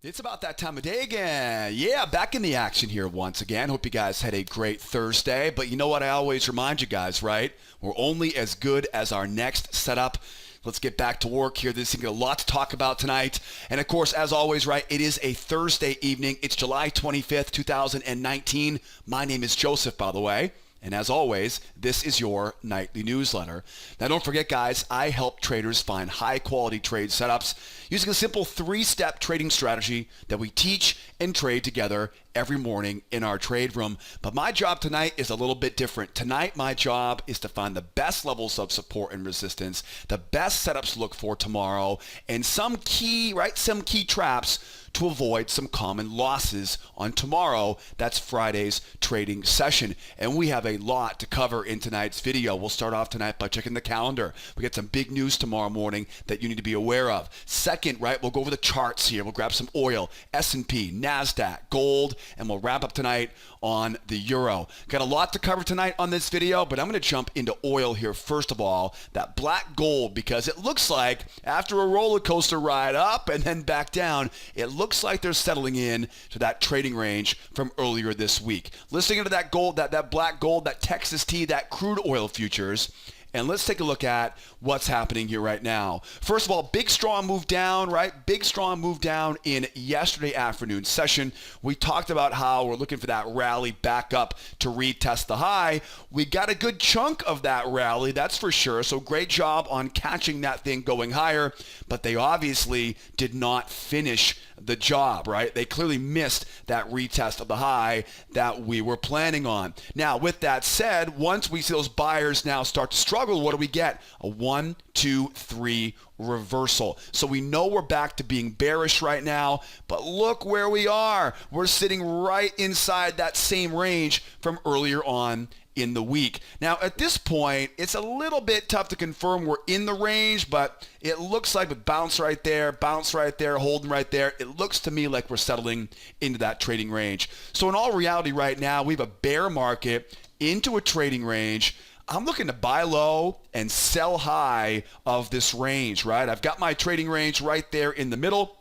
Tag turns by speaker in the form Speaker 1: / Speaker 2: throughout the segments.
Speaker 1: It's about that time of day again. Yeah, back in the action here once again. Hope you guys had a great Thursday. But you know what I always remind you guys, right? We're only as good as our next setup. Let's get back to work here. There's a lot to talk about tonight. And of course, as always, right, it is a Thursday evening. It's July 25th, 2019. My name is Joseph, by the way. And as always, this is your nightly newsletter. Now, don't forget, guys, I help traders find high-quality trade setups using a simple three-step trading strategy that we teach and trade together every morning in our trade room. But my job tonight is a little bit different. Tonight, my job is to find the best levels of support and resistance, the best setups to look for tomorrow, and some key traps to avoid some common losses on tomorrow. That's Friday's trading session. And we have a lot to cover in tonight's video. We'll start off tonight by checking the calendar. We get some big news tomorrow morning that you need to be aware of. Second, right, we'll go over the charts here. We'll grab some oil, S&P, Nasdaq, gold, and we'll wrap up tonight on the euro. Got a lot to cover tonight on this video, but I'm going to jump into oil here first of all. That black gold, because it looks like after a roller coaster ride up and then back down, it looks like they're settling in to that trading range from earlier this week. Listening into that gold, that black gold, that Texas tea, that crude oil futures. And let's take a look at what's happening here right now. First of all, big strong move down, right? Big strong move down in yesterday afternoon session. We talked about how we're looking for that rally back up to retest the high. We got a good chunk of that rally, that's for sure. So great job on catching that thing going higher. But they obviously did not finish the job, right? They clearly missed that retest of the high that we were planning on. Now, with that said, once we see those buyers now start to struggle, what do we get? A 1, 2, 3 reversal. So we know we're back to being bearish right now, but look where we are. We're sitting right inside that same range from earlier on in the week. Now, at this point, it's a little bit tough to confirm we're in the range, but it looks like with bounce right there, holding right there, it looks to me like we're settling into that trading range. So in all reality right now, we have a bear market into a trading range. I'm looking to buy low and sell high of this range, right? I've got my trading range right there in the middle.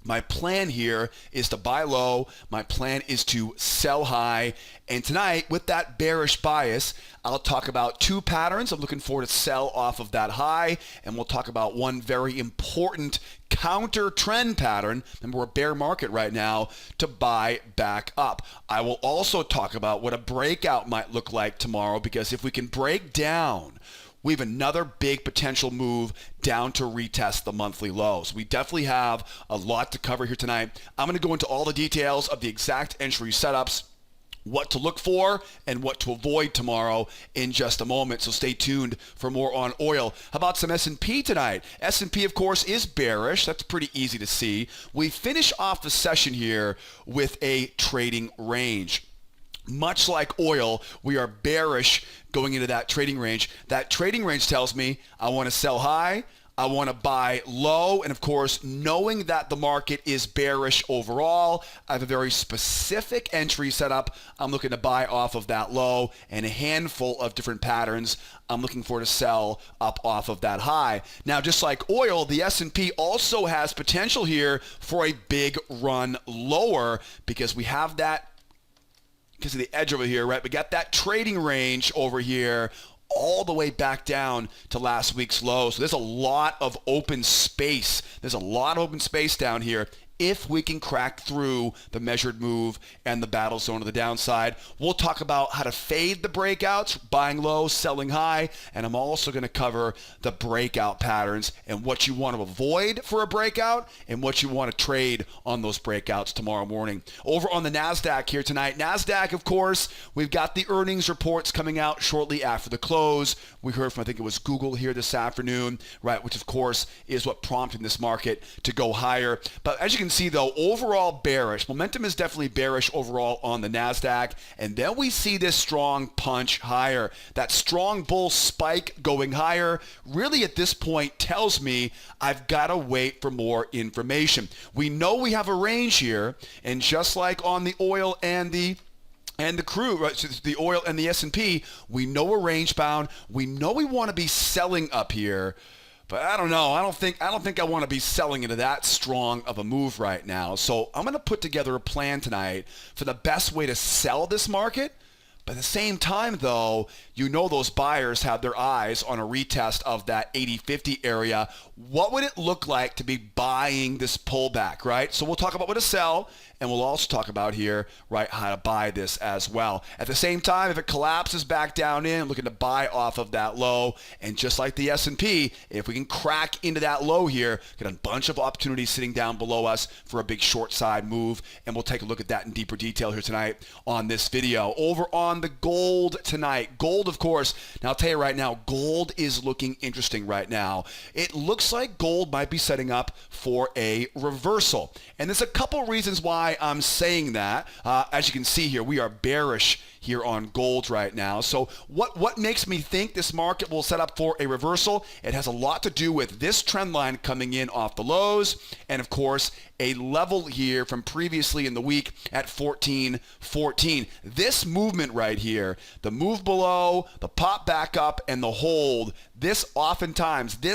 Speaker 1: My plan here is to buy low. My plan is to sell high. And tonight, with that bearish bias, I'll talk about two patterns. I'm looking forward to sell off of that high. And we'll talk about one very important counter trend pattern. Remember, we're a bear market right now, to buy back up. I will also talk about what a breakout might look like tomorrow, because if we can break down, we have another big potential move down to retest the monthly lows. We definitely have a lot to cover here tonight. I'm going to go into all the details of the exact entry setups, what to look for and what to avoid tomorrow in just a moment. So stay tuned for more on oil. How about some S&P tonight? S&P, of course, is bearish. That's pretty easy to see. We finish off the session here with a trading range. Much like oil, we are bearish going into that trading range. That trading range tells me I want to sell high, I want to buy low, and of course, knowing that the market is bearish overall, I have a very specific entry set up. I'm looking to buy off of that low, and a handful of different patterns I'm looking for to sell up off of that high. Now, just like oil, the S&P also has potential here for a big run lower, because we have that, because of the edge over here, right? We got that trading range over here all the way back down to last week's low. So there's a lot of open space. There's a lot of open space down here if we can crack through the measured move and the battle zone to the downside. We'll talk about how to fade the breakouts, buying low, selling high, and I'm also going to cover the breakout patterns and what you want to avoid for a breakout and what you want to trade on those breakouts tomorrow morning. Over on the Nasdaq here tonight. Nasdaq, of course, we've got the earnings reports coming out shortly after the close. We heard from, I think it was Google here this afternoon, right, which of course is what prompted this market to go higher. But as you can see, though, overall bearish. Momentum is definitely bearish overall on the Nasdaq. And then we see this strong punch higher. That strong bull spike going higher really at this point tells me I've got to wait for more information. We know we have a range here, and just like on the oil and the crude, right? So the oil and the S&P, we know we're range bound. We know we want to be selling up here. But I don't know. I don't think I want to be selling into that strong of a move right now. So I'm going to put together a plan tonight for the best way to sell this market. But at the same time, though, you know those buyers have their eyes on a retest of that 80-50 area. What would it look like to be buying this pullback, right? So we'll talk about what to sell, and we'll also talk about here, right, how to buy this as well. At the same time, if it collapses back down in, looking to buy off of that low, and just like the S&P, if we can crack into that low here, get a bunch of opportunities sitting down below us for a big short side move, and we'll take a look at that in deeper detail here tonight on this video. Over on the gold tonight. Gold, of course, now I'll tell you right now, gold is looking interesting right now. It looks like gold might be setting up for a reversal. And there's a couple reasons why I'm saying that. As you can see here, we are bearish here on gold right now. So what makes me think this market will set up for a reversal? It has a lot to do with this trend line coming in off the lows, and of course a level here from previously in the week at 14.14. This movement right here, the move below, the pop back up, and the hold, this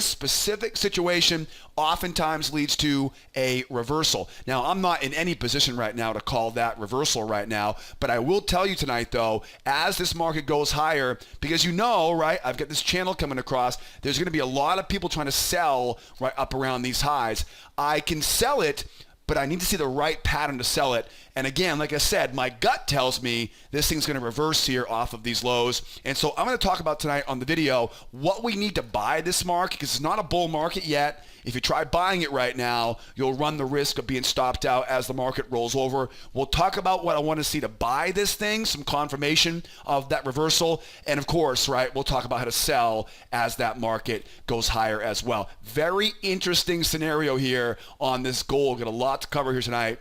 Speaker 1: specific situation oftentimes leads to a reversal. Now, I'm not in any position right now to call that reversal right now, but I will tell you tonight, though, as this market goes higher, because you know, right, I've got this channel coming across, there's going to be a lot of people trying to sell right up around these highs. I can sell it, but I need to see the right pattern to sell it. And again, like I said, my gut tells me this thing's going to reverse here off of these lows. And so I'm going to talk about tonight on the video what we need to buy this market, because it's not a bull market yet. If you try buying it right now, you'll run the risk of being stopped out as the market rolls over. We'll talk about what I want to see to buy this thing, some confirmation of that reversal. And of course, right, we'll talk about how to sell as that market goes higher as well. Very interesting scenario here on this gold. Got a lot to cover here tonight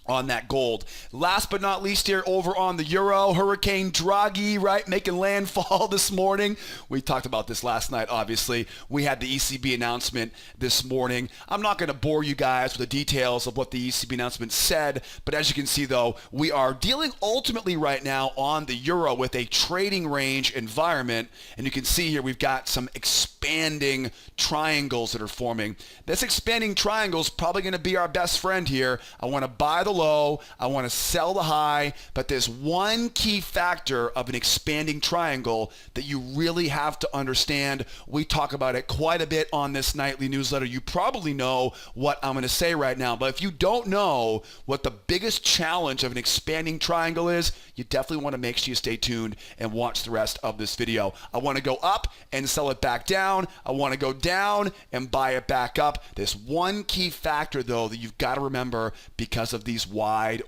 Speaker 1: on that gold. Last but not least here, over on the euro, Hurricane Draghi, right, making landfall this morning. We talked about this last night, obviously. We had the ECB announcement this morning. I'm not going to bore you guys with the details of what the ECB announcement said, but as you can see, though, we are dealing ultimately right now on the euro with a trading range environment, and you can see here we've got some expanding triangles that are forming. This expanding triangle is probably going to be our best friend here. I want to buy the low, I want to sell the high, but there's one key factor of an expanding triangle that you really have to understand. We talk about it quite a bit on this nightly newsletter. You probably know what I'm going to say right now, but if you don't know what the biggest challenge of an expanding triangle is, you definitely want to make sure you stay tuned and watch the rest of this video. I want to go up and sell it back down. I want to go down and buy it back up. There's one key factor, though, that you've got to remember because of these wide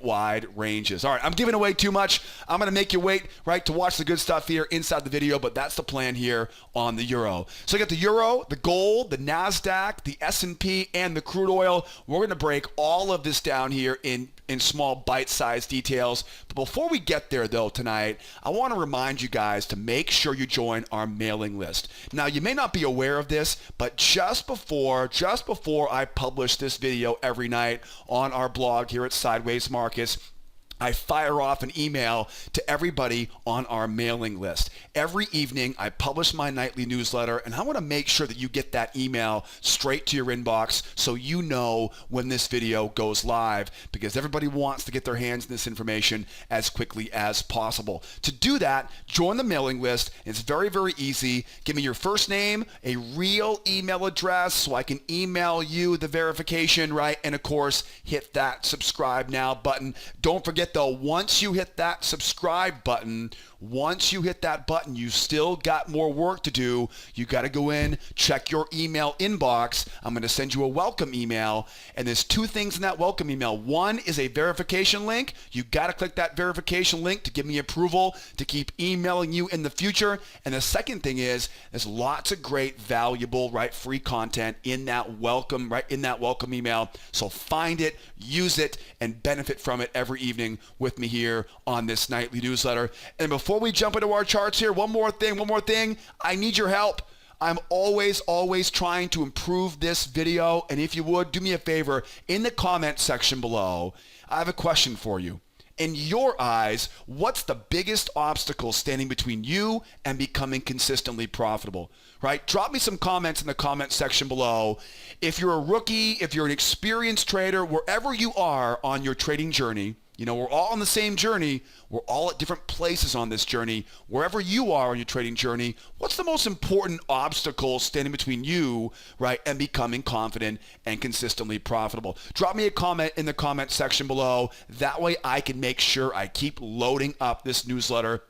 Speaker 1: ranges. All right, I'm giving away too much. I'm going to make you wait, right, to watch the good stuff here inside the video, but that's the plan here on the euro. So I got the euro, the gold, the Nasdaq, the S&P, and the crude oil. We're going to break all of this down here in small bite-sized details. But before we get there, though, tonight, I want to remind you guys to make sure you join our mailing list. Now, you may not be aware of this, but just before I publish this video every night on our blog here at Sideways Markets, I fire off an email to everybody on our mailing list. Every evening, I publish my nightly newsletter, and I want to make sure that you get that email straight to your inbox so you know when this video goes live, because everybody wants to get their hands on this information as quickly as possible. To do that, join the mailing list. It's very, very easy. Give me your first name, a real email address so I can email you the verification, right? And of course, hit that subscribe now button. Don't forget, though, once you hit that subscribe button, you still got more work to do. You got to go in, check your email inbox. I'm going to send you a welcome email, and there's two things in that welcome email. One is a verification link. You got to click that verification link to give me approval to keep emailing you in the future. And the second thing is there's lots of great, valuable, right, free content in that welcome, right, in that welcome email. So find it, use it, and benefit from it every evening with me here on this nightly newsletter. And before we jump into our charts here, one more thing. I need your help. I'm always trying to improve this video. And if you would, do me a favor, in the comment section below, I have a question for you. in your eyes, what's the biggest obstacle standing between you and becoming consistently profitable, right? Drop me some comments in the comment section below. If you're a rookie, if you're an experienced trader, wherever you are on your trading journey, you know, we're all on the same journey. We're all at different places on this journey. Wherever you are on your trading journey, what's the most important obstacle standing between you, right, and becoming confident and consistently profitable? Drop me a comment in the comment section below. That way I can make sure I keep loading up this newsletter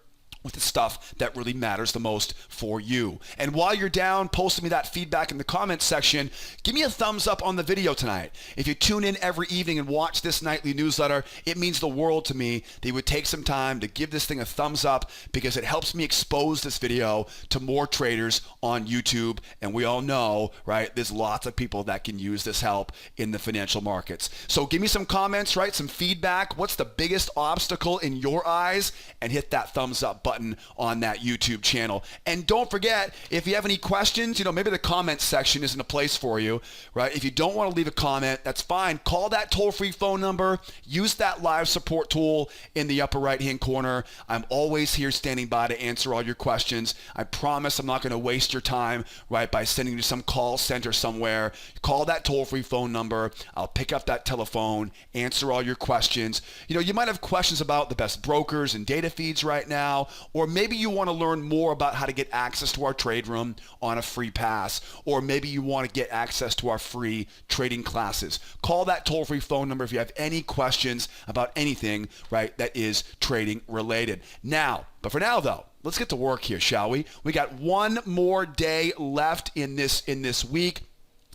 Speaker 1: with the stuff that really matters the most for you. And while you're down posting me that feedback in the comments section, give me a thumbs up on the video tonight. If you tune in every evening and watch this nightly newsletter, it means the world to me that you would take some time to give this thing a thumbs up, because it helps me expose this video to more traders on YouTube. And we all know, right, there's lots of people that can use this help in the financial markets. So give me some comments, right, some feedback. What's the biggest obstacle in your eyes? And hit that thumbs up button on that YouTube channel. And don't forget, if you have any questions, you know, maybe the comments section isn't a place for you, right? If you don't want to leave a comment, that's fine. Call that toll-free phone number. Use that live support tool in the upper right-hand corner. I'm always here standing by to answer all your questions. I promise I'm not going to waste your time, right, by sending you to some call center somewhere. Call that toll-free phone number. I'll pick up that telephone, answer all your questions. You know, you might have questions about the best brokers and data feeds right now, or maybe you want to learn more about how to get access to our trade room on a free pass, or maybe you want to get access to our free trading classes. Call that toll-free phone number if you have any questions about anything, right, that is trading related. But for now though, let's get to work here, shall we? We got one more day left in this week.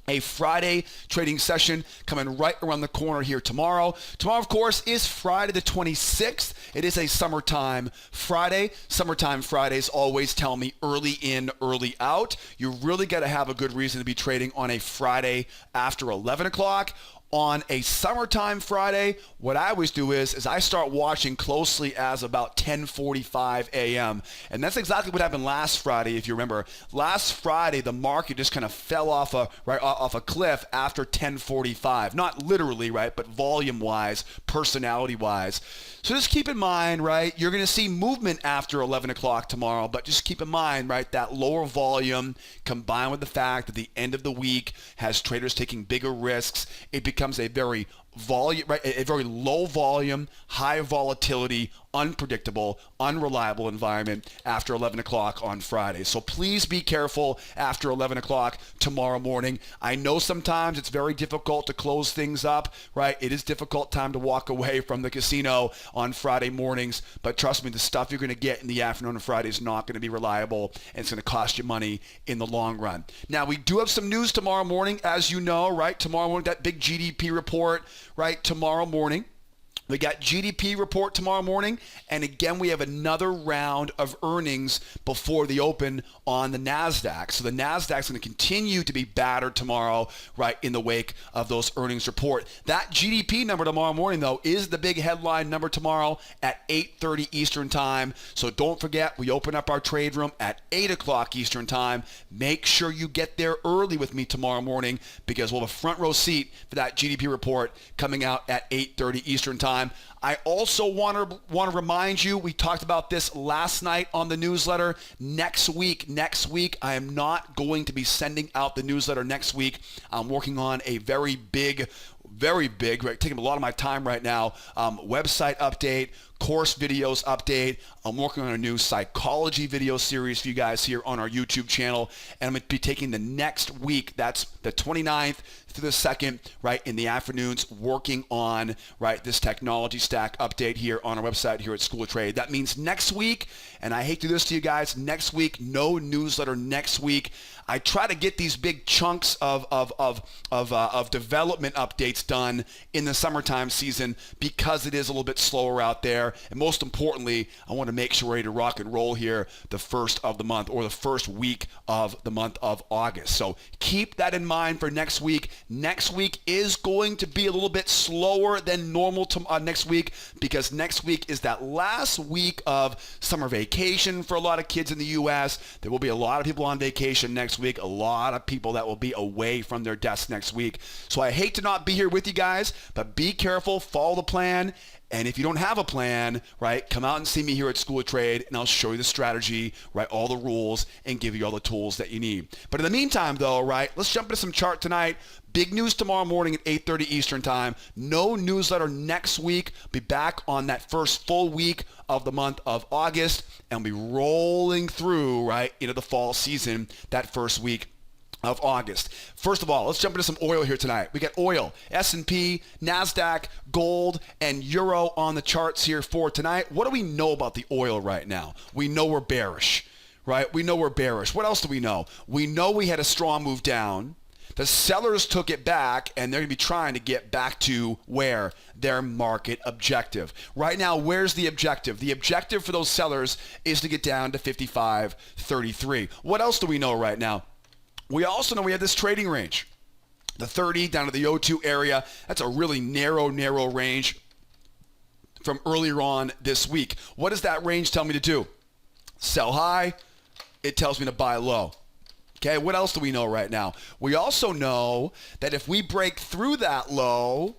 Speaker 1: A Friday trading session coming right around the corner here tomorrow. Tomorrow, of course, is Friday the 26th. It is a summertime Friday. Summertime Fridays always tell me early in, early out. You really got to have a good reason to be trading on a Friday after 11 o'clock. On a summertime Friday, what I always do is I start watching closely as about 10:45 a.m. And that's exactly what happened last Friday, if you remember. Last Friday, the market just kind of fell off a cliff after 10:45. Not literally, right, but volume-wise, personality-wise. So just keep in mind, right, you're going to see movement after 11 o'clock tomorrow, but just keep in mind, right, that lower volume combined with the fact that the end of the week has traders taking bigger risks, it becomes a very low volume, high volatility, unpredictable, unreliable environment after 11 o'clock on Friday. So please be careful after 11 o'clock tomorrow morning. I know sometimes it's very difficult to close things up, right? It is difficult time to walk away from the casino on Friday mornings, but trust me, the stuff you're going to get in the afternoon on Friday is not going to be reliable, and it's going to cost you money in the long run. Now, we do have some news tomorrow morning, as you know, right? Tomorrow morning, that big GDP report, right? Tomorrow morning. We got GDP report tomorrow morning, and again, we have another round of earnings before the open on the Nasdaq. So the Nasdaq's going to continue to be battered tomorrow, right, in the wake of those earnings report. That GDP number tomorrow morning, though, is the big headline number tomorrow at 8:30 Eastern Time. So don't forget, we open up our trade room at 8 o'clock Eastern Time. Make sure you get there early with me tomorrow morning, because we'll have a front row seat for that GDP report coming out at 8:30 Eastern Time. I also want to remind you, we talked about this last night on the newsletter. Next week, I am not going to be sending out the newsletter next week. I'm working on a very big, right, taking a lot of my time right now, website update, course videos update. I'm working on a new psychology video series for you guys here on our YouTube channel, and I'm going to be taking the next week, that's the 29th through the 2nd, right, in the afternoons, working on, right, this technology stack update here on our website here at School of Trade. That means next week, and I hate to do this to you guys, next week, no newsletter next week. I try to get these big chunks of development updates done in the summertime season because it is a little bit slower out there. there. And most importantly, I want to make sure we're ready to rock and roll here the first of the month, or the first week of the month of August. So keep that in mind for next week. Next week is going to be a little bit slower than normal next week, because next week is that last week of summer vacation for a lot of kids in the U.S. There will be a lot of people on vacation next week, a lot of people that will be away from their desks next week. So I hate to not be here with you guys, but be careful, follow the plan. And if you don't have a plan, right, come out and see me here at School of Trade, and I'll show you the strategy, right, all the rules, and give you all the tools that you need. But in the meantime, though, right, let's jump into some chart tonight. Big news tomorrow morning at 8:30 Eastern Time. No newsletter next week. Be back on that first full week of the month of August, and we'll be rolling through, right, into the fall season that first week of August. First of all, let's jump into some oil here tonight. We got oil, S&P, Nasdaq, gold, and euro on the charts here for tonight. What do we know about the oil right now? We know we're bearish, right? We know we're bearish. What else do we know? We know we had a strong move down. The sellers took it back, and they're going to be trying to get back to where? Their market objective. Right now, where's the objective? The objective for those sellers is to get down to 55.33. What else do we know right now? We also know we have this trading range. The 30 down to the O2 area. That's a really narrow range from earlier on this week. What does that range tell me to do? Sell high. It tells me to buy low. Okay, what else do we know right now? We also know that if we break through that low,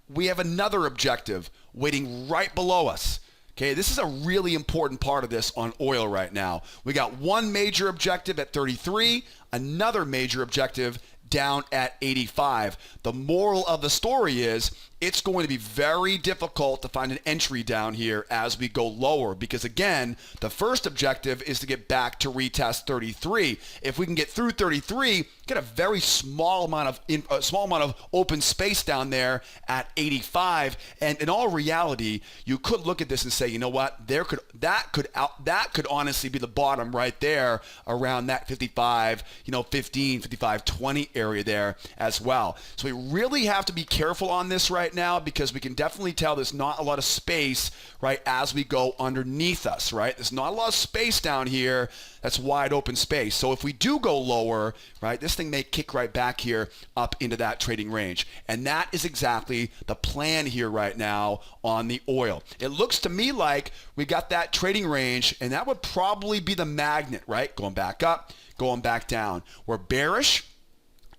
Speaker 1: we have another objective waiting right below us. Okay, this is a really important part of this on oil right now. We got one major objective at 33, another major objective down at 85. The moral of the story is it's going to be very difficult to find an entry down here as we go lower, because again, the first objective is to get back to retest 33. If we can get through 33, get a very small amount of open space down there at 85. And in all reality, you could look at this and say, you know what, that could honestly be the bottom right there around that 55, 15, 55, 20 area there as well. So we really have to be careful on this right now, because we can definitely tell there's not a lot of space, right, as we go underneath us, right? There's not a lot of space down here. That's wide open space. So if we do go lower, right, this thing may kick right back here up into that trading range. And that is exactly the plan here right now on the oil. It looks to me like we got that trading range, and that would probably be the magnet, right? Going back up, going back down. We're bearish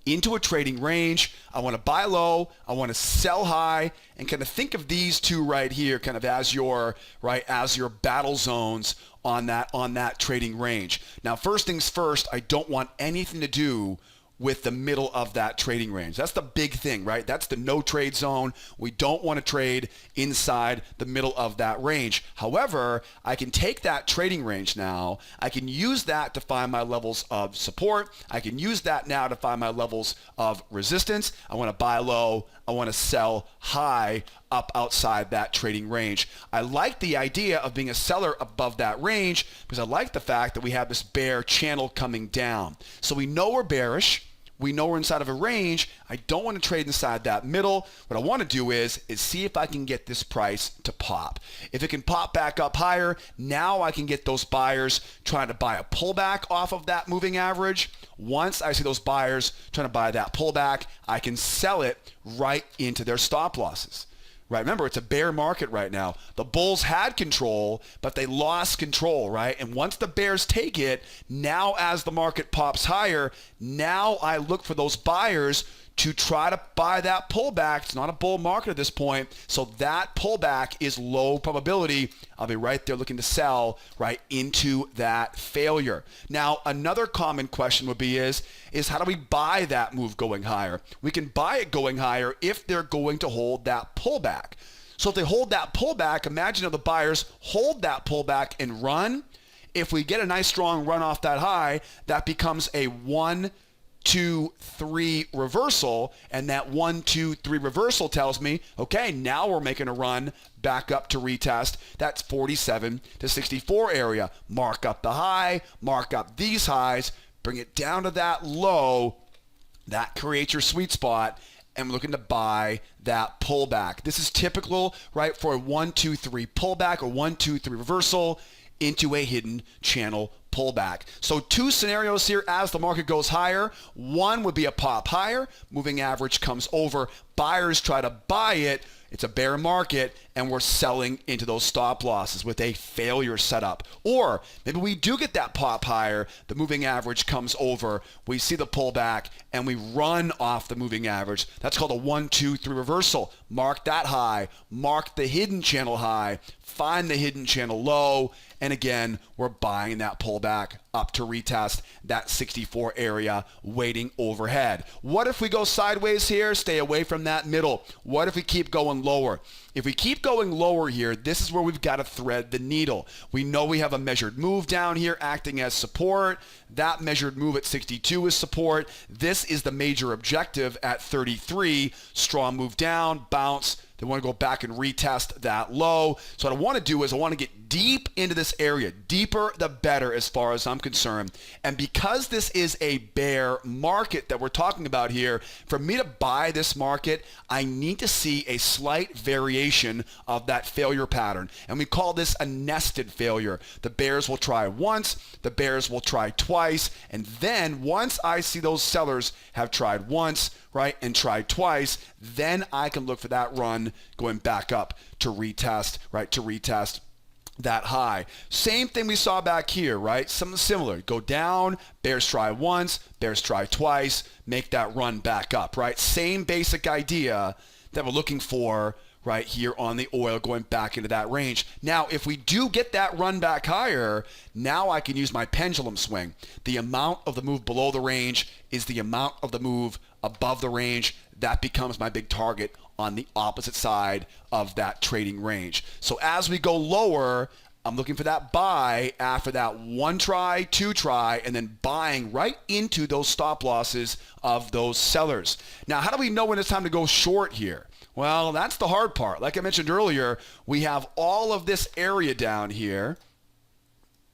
Speaker 1: into a trading range. I want to buy low, I want to sell high, and kind of think of these two right here kind of as your battle zones on that trading range. Now, first things first, I don't want anything to do with the middle of that trading range. That's the big thing, right? That's the no trade zone. We don't want to trade inside the middle of that range. However, I can take that trading range now. I can use that to find my levels of support. I can use that now to find my levels of resistance. I want to buy low. I want to sell high up outside that trading range. I like the idea of being a seller above that range, because I like the fact that we have this bear channel coming down. So we know we're bearish. We know we're inside of a range. I don't want to trade inside that middle. What I want to do is see if I can get this price to pop. If it can pop back up higher, now I can get those buyers trying to buy a pullback off of that moving average. Once I see those buyers trying to buy that pullback, I can sell it right into their stop losses. Right, remember, it's a bear market right now. The bulls had control, but they lost control, right? And once the bears take it, now as the market pops higher, now I look for those buyers to try to buy that pullback. It's not a bull market at this point, so that pullback is low probability. I'll be right there looking to sell right into that failure. Now, another common question would be is how do we buy that move going higher? We can buy it going higher if they're going to hold that pullback. So if they hold that pullback, imagine if the buyers hold that pullback and run. If we get a nice strong run off that high, that becomes a 1, 2, 3 reversal, and that 1, 2, 3 reversal tells me, okay, now we're making a run back up to retest. That's 47 to 64 area. Mark up the high, mark up these highs, bring it down to that low. That creates your sweet spot, and we're looking to buy that pullback. This is typical, right, for a 1, 2, 3 pullback or 1, 2, 3 reversal into a hidden channel pullback. So two scenarios here as the market goes higher. One would be a pop higher, moving average comes over, buyers try to buy it, it's a bear market, and we're selling into those stop losses with a failure setup. Or maybe we do get that pop higher, the moving average comes over, we see the pullback, and we run off the moving average. That's called a 1, 2, 3 reversal. Mark that high, mark the hidden channel high, find the hidden channel low, and again, we're buying that pullback up to retest that 64 area waiting overhead. What if we go sideways here? Stay away from that middle. What if we keep going lower? If we keep going lower here, this is where we've got to thread the needle. We know we have a measured move down here acting as support. That measured move at 62 is support. This is the major objective at 33. Strong move down, bounce. They want to go back and retest that low. So what I want to do is I want to get deep into this area. Deeper the better as far as I'm concerned. And because this is a bear market that we're talking about here, for me to buy this market, I need to see a slight variation of that failure pattern. And we call this a nested failure. The bears will try once, the bears will try twice, and then once I see those sellers have tried once, right, and tried twice, then I can look for that run going back up to retest, right, to retest that high. Same thing we saw back here, right? Something similar. Go down, bears try once, bears try twice, make that run back up, right? Same basic idea that we're looking for right here on the oil going back into that range. Now, if we do get that run back higher, now I can use my pendulum swing. The amount of the move below the range is the amount of the move above the range. That becomes my big target on the opposite side of that trading range. So as we go lower, I'm looking for that buy after that 1 try, 2 try, and then buying right into those stop losses of those sellers. Now, how do we know when it's time to go short here? Well, that's the hard part. Like I mentioned earlier, we have all of this area down here,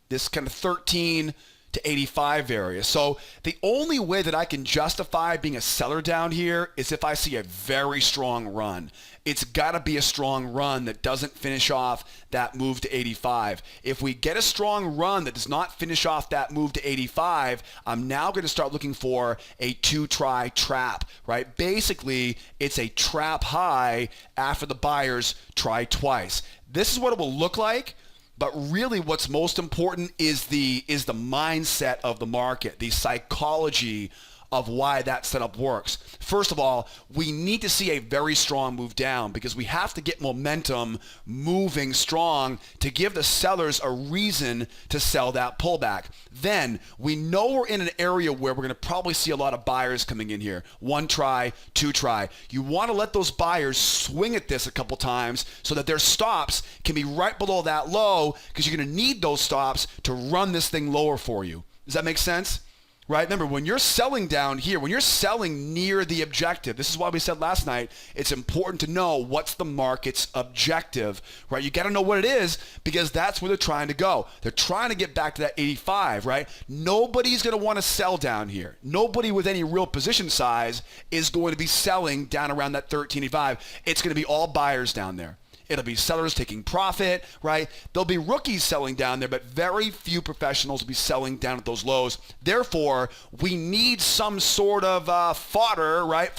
Speaker 1: this kind of 13 to 85 area. So the only way that I can justify being a seller down here is if I see a very strong run. It's got to be a strong run that doesn't finish off that move to 85. If we get a strong run that does not finish off that move to 85, I'm now going to start looking for a 2-try trap, right? Basically, it's a trap high after the buyers try twice. This is what it will look like. But really what's most important is the mindset of the market, the psychology of why that setup works. First of all, we need to see a very strong move down because we have to get momentum moving strong to give the sellers a reason to sell that pullback. Then we know we're in an area where we're going to probably see a lot of buyers coming in here. 1 try, 2 try. You want to let those buyers swing at this a couple times so that their stops can be right below that low because you're going to need those stops to run this thing lower for you. Does that make sense? Right? Remember, when you're selling down here, when you're selling near the objective, this is why we said last night, it's important to know what's the market's objective, right? You got to know what it is because that's where they're trying to go. They're trying to get back to that 85, right? Nobody's going to want to sell down here. Nobody with any real position size is going to be selling down around that 1385. It's going to be all buyers down there. It'll be sellers taking profit, right? There'll be rookies selling down there, but very few professionals will be selling down at those lows. Therefore, we need some sort of fodder, right?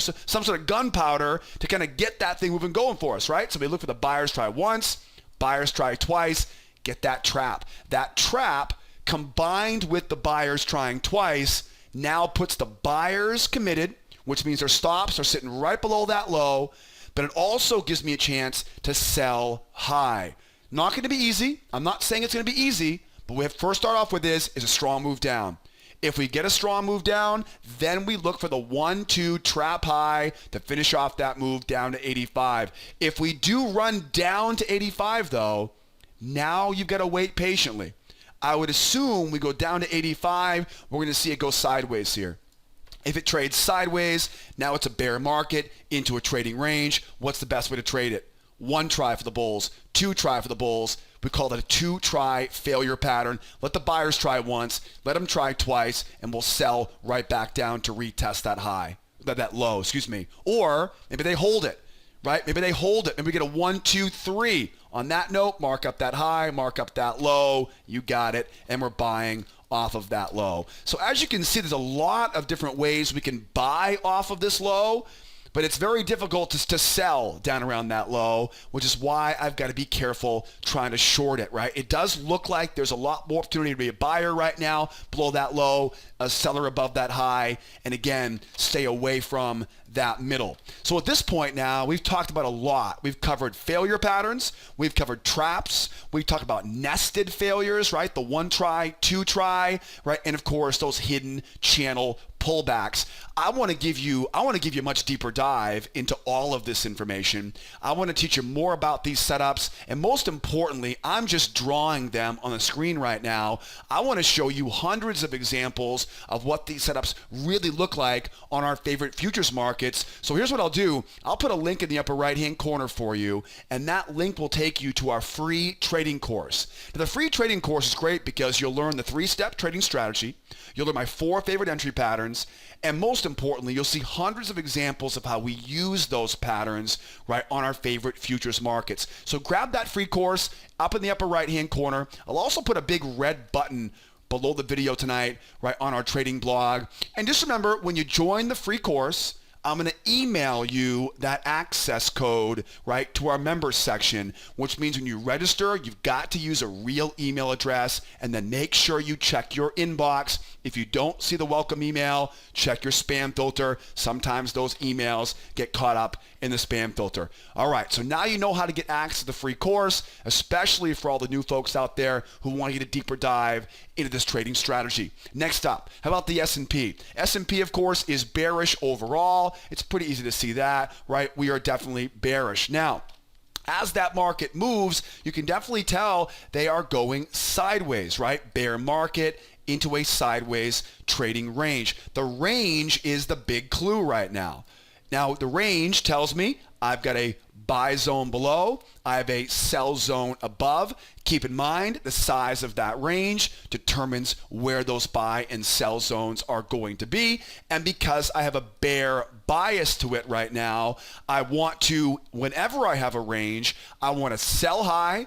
Speaker 1: Some sort of gunpowder to kind of get that thing moving going for us, right? So we look for the buyers try once, buyers try twice, get that trap. That trap combined with the buyers trying twice now puts the buyers committed, which means their stops are sitting right below that low. But it also gives me a chance to sell high. Not going to be easy. I'm not saying it's going to be easy, but we have to first start off with this is a strong move down. If we get a strong move down, then we look for the 1-2 trap high to finish off that move down to 85. If we do run down to 85 though, now you've got to wait patiently. I would assume we go down to 85, we're going to see it go sideways here. If it trades sideways, now it's a bear market into a trading range. What's the best way to trade it? 1 try for the bulls, 2 try for the bulls. We call that a 2-try failure pattern. Let the buyers try once, let them try twice, and we'll sell right back down to retest that high. that low, excuse me. Or maybe they hold it, right? Maybe they hold it and we get a 1, 2, 3. On that note, mark up that high, mark up that low. You got it. And we're buying off of that low. So as you can see, there's a lot of different ways we can buy off of this low, but it's very difficult to sell down around that low, which is why I've got to be careful trying to short it, right? It does look like there's a lot more opportunity to be a buyer right now below that low, a seller above that high, and again, stay away from that middle. So at this point now, we've talked about a lot. We've covered failure patterns. We've covered traps. We've talked about nested failures, right? The 1 try, 2 try, right? And of course, those hidden channel pullbacks. I want to give you a much deeper dive into all of this information. I want to teach you more about these setups, and most importantly, I'm just drawing them on the screen right now. I want to show you hundreds of examples of what these setups really look like on our favorite futures markets. So here's what I'll do. I'll put a link in the upper right-hand corner for you, and that link will take you to our free trading course. Now, the free trading course is great because you'll learn the 3-step trading strategy. You'll learn my 4 favorite entry patterns, and most importantly, you'll see hundreds of examples of how we use those patterns right on our favorite futures markets. So grab that free course up in the upper right-hand corner. I'll also put a big red button below the video tonight right on our trading blog. And just remember, when you join the free course, I'm going to email you that access code right to our members section, which means when you register, you've got to use a real email address, and then make sure you check your inbox. If you don't see the welcome email, check your spam filter. Sometimes those emails get caught up in the spam filter. All right, so now you know how to get access to the free course, especially for all the new folks out there who want to get a deeper dive into this trading strategy. Next up, how about the S&P? S&P, of course, is bearish overall. It's pretty easy to see that, right? We are definitely bearish. Now, as that market moves, you can definitely tell they are going sideways, right? Bear market into a sideways trading range. The range is the big clue right now. Now, the range tells me I've got a buy zone below, I have a sell zone above. Keep in mind, the size of that range determines where those buy and sell zones are going to be. And because I have a bear bias to it right now, I want to, whenever I have a range, I want to sell high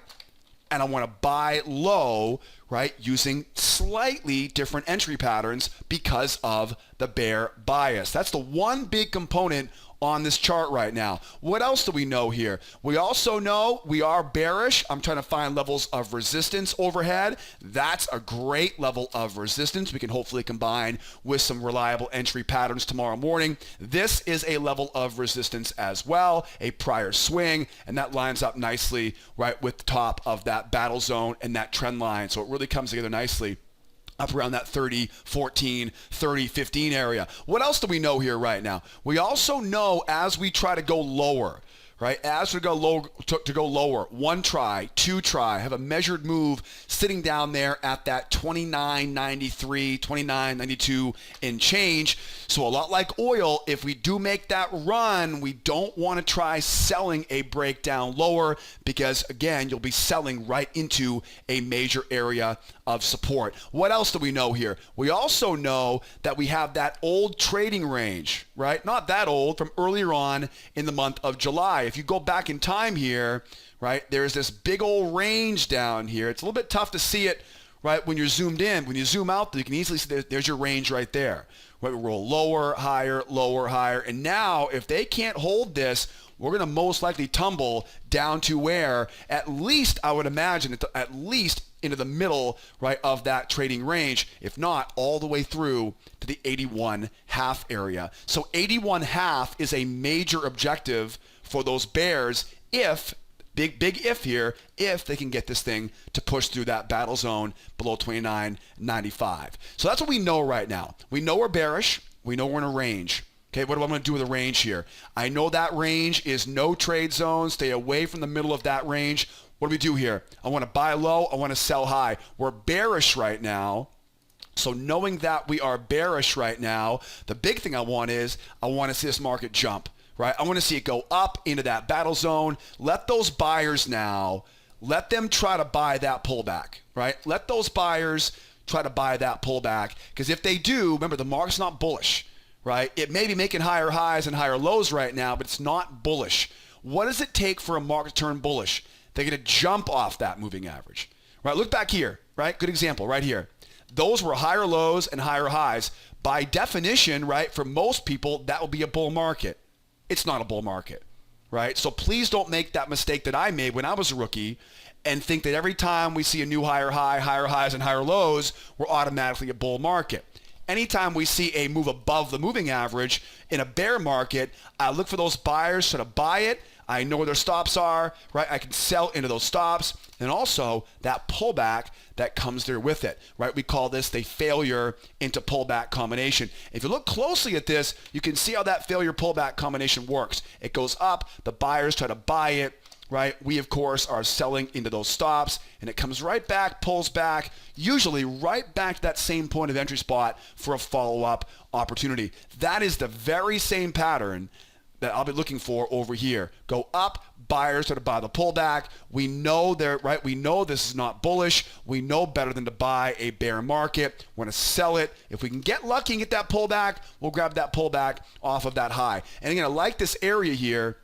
Speaker 1: and I want to buy low, right, using slightly different entry patterns because of the bear bias. That's the one big component on this chart right now. What else do we know here? We also know we are bearish. I'm trying to find levels of resistance overhead. That's a great level of resistance we can hopefully combine with some reliable entry patterns tomorrow morning. This is a level of resistance as well, a prior swing, and that lines up nicely right with the top of that battle zone and that trend line. So it really comes together nicely up around that 30, 14, 30, 15 area. What else do we know here right now? We also know as we try to go lower, right? As we go low, to go lower, 1 try, 2 try, have a measured move sitting down there at that 29.93, 29.92 and change. So a lot like oil, if we do make that run, we don't want to try selling a breakdown lower because, again, you'll be selling right into a major area of support. What else do we know here? We also know that we have that old trading range, right? Not that old, from earlier on in the month of July. If you go back in time here, right, there's this big old range down here. It's a little bit tough to see it, right, when you're zoomed in. When you zoom out, you can easily see there's your range right there. Right, we roll lower, higher, and now if they can't hold this, we're going to most likely tumble down to where, at least I would imagine, at least into the middle, right, of that trading range, if not all the way through to the 81.5 area. So 81.5 is a major objective for those bears if, big if here, if they can get this thing to push through that battle zone below 29.95. So that's what we know right now. We know we're bearish. We know we're in a range. Okay, what am I going to do with a range here? I know that range is no trade zone. Stay away from the middle of that range. What do we do here? I want to buy low. I want to sell high. We're bearish right now. So knowing that we are bearish right now, the big thing I want is I want to see this market jump, right? I want to see it go up into that battle zone. Let those buyers now, let them try to buy that pullback, right? Let those buyers try to buy that pullback, because if they do, remember, the market's not bullish. right? It may be making higher highs and higher lows right now, but it's not bullish. What does it take for a market to turn bullish? They're going to jump off that moving average, right? Look back here, right? Good example right here. Those were higher lows and higher highs. By definition, right, for most people, that will be a bull market. It's not a bull market, right? So please don't make that mistake that I made when I was a rookie and think that every time we see a new higher high, higher highs, and higher lows, we're automatically a bull market. Anytime we see a move above the moving average in a bear market, I look for those buyers to buy it. I know where their stops are, right? I can sell into those stops. And also that pullback that comes there with it, right? We call this the failure into pullback combination. If you look closely at this, you can see how that failure pullback combination works. It goes up, the buyers try to buy it, right? We, of course, are selling into those stops, and it comes right back, pulls back, usually right back to that same point of entry spot for a follow-up opportunity. That is the very same pattern that I'll be looking for over here. Go up, buyers try to buy the pullback. We know they're right. We know this is not bullish. We know better than to buy a bear market. We're going to sell it. If we can get lucky and get that pullback, we'll grab that pullback off of that high. And again, I like this area here.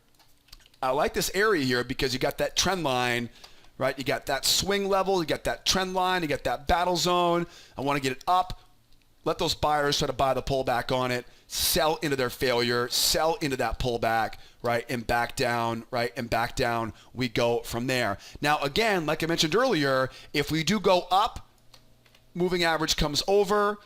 Speaker 1: I like this area here because you got that trend line, right? You got that swing level. You got that trend line. You got that battle zone. I want to get it up. Let those buyers try to buy the pullback on it, sell into their failure, sell into that pullback, right, and back down, right, and back down we go from there. Now, again, like I mentioned earlier, if we do go up, moving average comes over,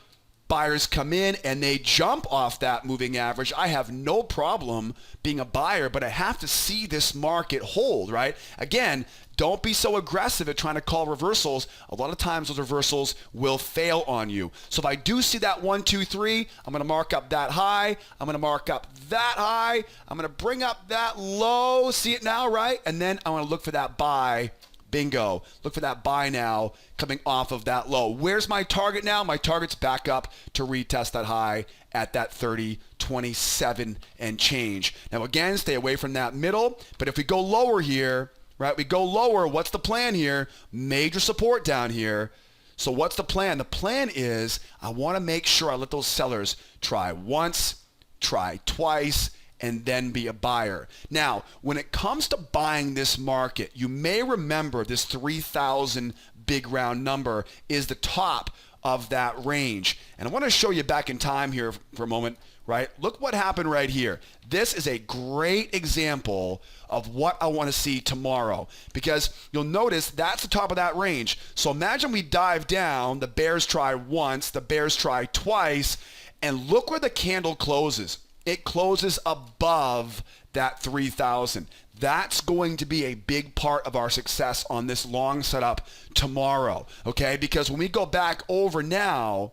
Speaker 1: buyers come in and they jump off that moving average, I have no problem being a buyer, but I have to see this market hold, right? Again, don't be so aggressive at trying to call reversals. A lot of times those reversals will fail on you. So if I do see that 1, 2, 3, I'm going to mark up that high. I'm going to mark up that high. I'm going to bring up that low. See it now, right? And then I want to look for that buy. Bingo. Look for that buy now coming off of that low. Where's my target now? My target's back up to retest that high at that 30.27 and change. Now again, stay away from that middle. But if we go lower here, right, we go lower, what's the plan here? Major support down here. So what's the plan? The plan is I want to make sure I let those sellers try once, try twice, and then be a buyer. Now, when it comes to buying this market, you may remember this 3,000 big round number is the top of that range. And I want to show you back in time here for a moment, right? Look what happened right here. This is a great example of what I want to see tomorrow, because you'll notice that's the top of that range. So imagine we dive down, the bears try once, the bears try twice, and look where the candle closes. It closes above that 3,000. That's going to be a big part of our success on this long setup tomorrow, okay? Because when we go back over now,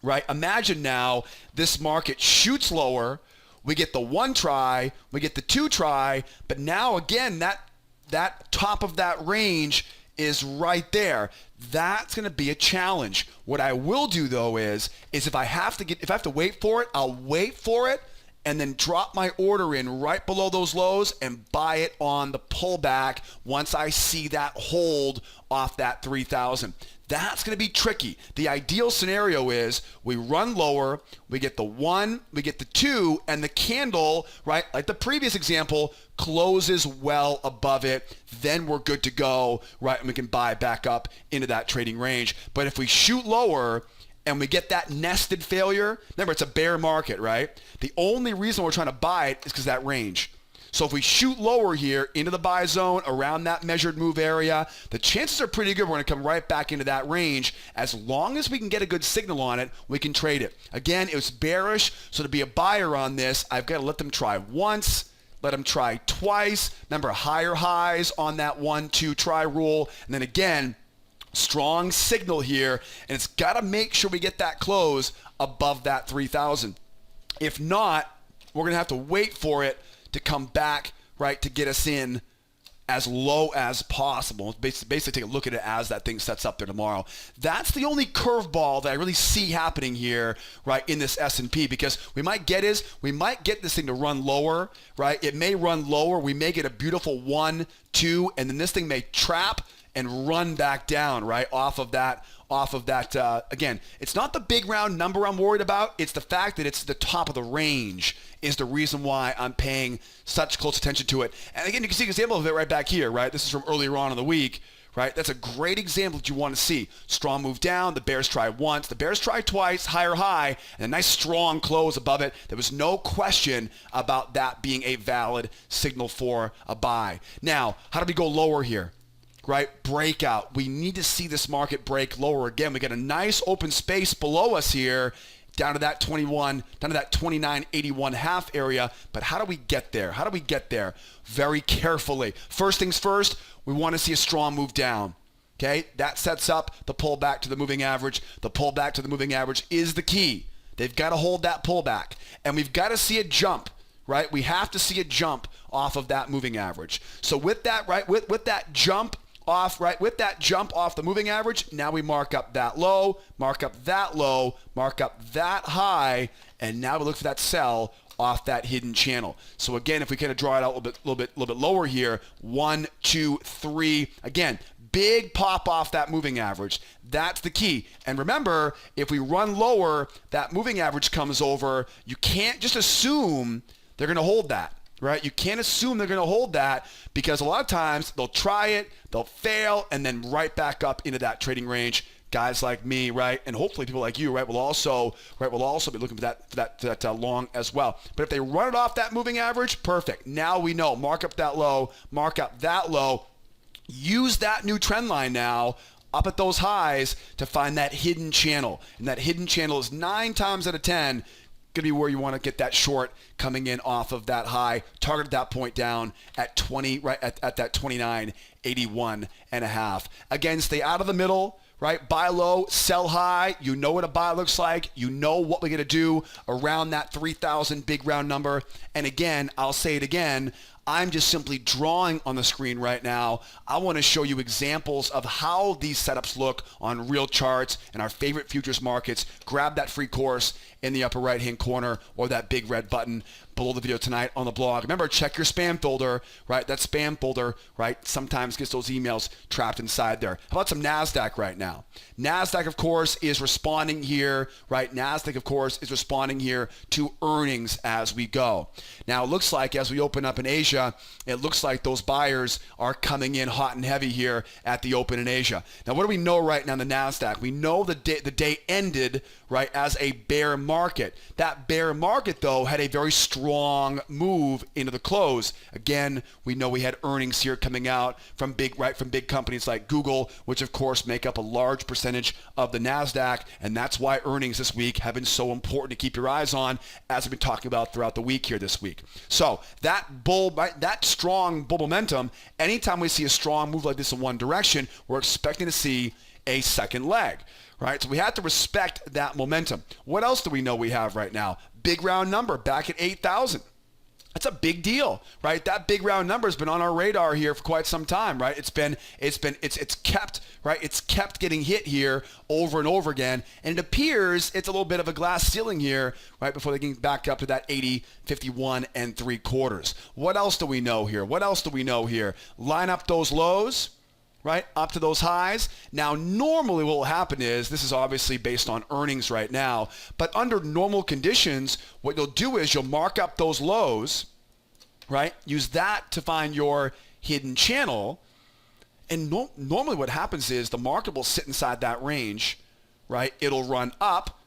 Speaker 1: right, imagine now this market shoots lower. We get the one try, we get the two try, but now again, that top of that range is right there. That's going to be a challenge. What I will do though is if I have to wait for it, I'll wait for it and then drop my order in right below those lows and buy it on the pullback once I see that hold off that 3,000. That's going to be tricky. The ideal scenario is we run lower, we get the one, we get the two, and the candle, right, like the previous example, closes well above it. Then we're good to go, right, and we can buy back up into that trading range. But if we shoot lower and we get that nested failure, remember it's a bear market, right? The only reason we're trying to buy it is because that range. So if we shoot lower here into the buy zone around that measured move area, the chances are pretty good we're going to come right back into that range. As long as we can get a good signal on it, we can trade it. Again, it was bearish, so to be a buyer on this, I've got to let them try once, let them try twice. Remember, higher highs on that 1, 2 try rule. And then again, strong signal here, and it's got to make sure we get that close above that 3,000. If not, we're going to have to wait for it to come back, right, to get us in as low as possible. Basically take a look at it as that thing sets up there tomorrow. That's the only curveball that I really see happening here, right, in this S&P, because we might get this thing to run lower, right? It may run lower. We may get a beautiful 1, 2, and then this thing may trap and run back down, right, off of that. Again, it's not the big round number I'm worried about. It's the fact that it's the top of the range is the reason why I'm paying such close attention to it. And again, you can see an example of it right back here, right? This is from earlier on in the week, right? That's a great example that you want to see. Strong move down. The bears try once. The bears try twice, higher high, and a nice strong close above it. There was no question about that being a valid signal for a buy. Now, how do we go lower here? Right? Breakout. We need to see this market break lower again. We got a nice open space below us here, down to that 29.81 half area. But how do we get there? How do we get there? Very carefully. First things first, we want to see a strong move down. Okay? That sets up the pullback to the moving average. The pullback to the moving average is the key. They've got to hold that pullback. And we've got to see a jump. Right? We have to see a jump off of that moving average. So with that, right, with that jump off, right, with that jump off the moving average, now we mark up that low, mark up that low, mark up that high, and now we look for that sell off that hidden channel. So again, if we kind of draw it out a little bit lower here, 1, 2, 3, again, big pop off that moving average. That's the key. And remember, if we run lower, that moving average comes over. You can't just assume they're going to hold that. Right? You can't assume they're going to hold that because a lot of times they'll try it, they'll fail, and then right back up into that trading range. Guys like me, right, and hopefully people like you, right, will also be looking for that long as well. But if they run it off that moving average, perfect. Now we know. Mark up that low, mark up that low. Use that new trend line now up at those highs to find that hidden channel, and that hidden channel is 9 times out of 10. Going to be where you want to get that short coming in off of that high. Target that point down at 20, right at that 29.81 and a half. Again, stay out of the middle, right? Buy low, sell high. You know what a buy looks like. You know what we're going to do around that 3,000 big round number. And again, I'll say it again. I'm just simply drawing on the screen right now. I want to show you examples of how these setups look on real charts and our favorite futures markets. Grab that free course in the upper right-hand corner or that big red button below the video tonight on the blog. Remember, check your spam folder, right? That spam folder, right, sometimes gets those emails trapped inside there. How about some Nasdaq right now? Nasdaq, of course, is responding here, right? Nasdaq, of course, is responding here to earnings as we go. Now, it looks like as we open up in Asia, it looks like those buyers are coming in hot and heavy here at the open in Asia. Now, what do we know right now in the Nasdaq? We know the day ended, right, as a bear market. That bear market, though, had a very strong move into the close. Again, we know we had earnings here coming out from big companies like Google, which of course make up a large percentage of the Nasdaq, and that's why earnings this week have been so important to keep your eyes on, as I've been talking about throughout the week here this week. So that bull, right, that strong bull momentum, anytime we see a strong move like this in one direction, we're expecting to see a second leg. Right, so we have to respect that momentum. What else do we know we have right now? Big round number back at 8,000. That's a big deal, right? That big round number has been on our radar here for quite some time, right? It's kept getting hit here over and over again, and it appears it's a little bit of a glass ceiling here, right, before they get back up to that 80.51 3/4. What else do we know here? Line up those lows, right, up to those highs. Now, normally what will happen is, this is obviously based on earnings right now, but under normal conditions, what you'll do is you'll mark up those lows, right, use that to find your hidden channel, and normally what happens is the market will sit inside that range, right, it'll run up,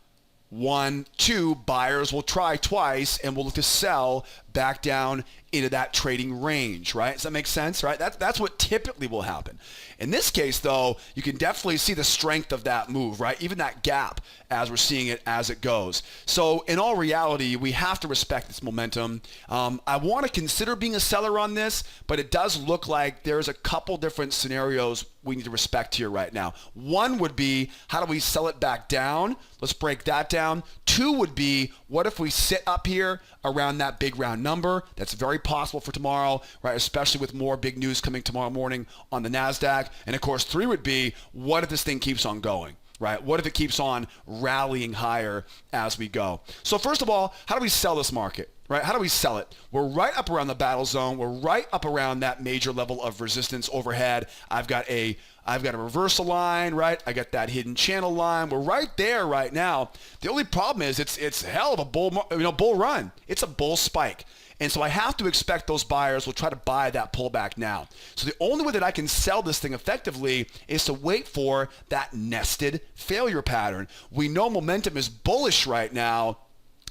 Speaker 1: 1, 2, buyers will try twice, and we'll look to sell back down into that trading range, right? Does that make sense, right? That's what typically will happen. In this case, though, you can definitely see the strength of that move, right? Even that gap as we're seeing it as it goes. So in all reality, we have to respect this momentum. I want to consider being a seller on this, but it does look like there's a couple different scenarios we need to respect here right now. One would be, how do we sell it back down? Let's break that down. 2 would be, what if we sit up here around that big round number? That's very possible for tomorrow, right? Especially with more big news coming tomorrow morning on the Nasdaq. And of course, 3 would be, what if this thing keeps on going, right? What if it keeps on rallying higher as we go? So first of all, how do we sell this market, right? How do we sell it? We're right up around the battle zone. We're right up around that major level of resistance overhead. I've got a I've got a reversal line, right? I got that hidden channel line. We're right there right now. The only problem is it's a hell of a bull run. It's a bull spike. And so I have to expect those buyers will try to buy that pullback now. So the only way that I can sell this thing effectively is to wait for that nested failure pattern. We know momentum is bullish right now.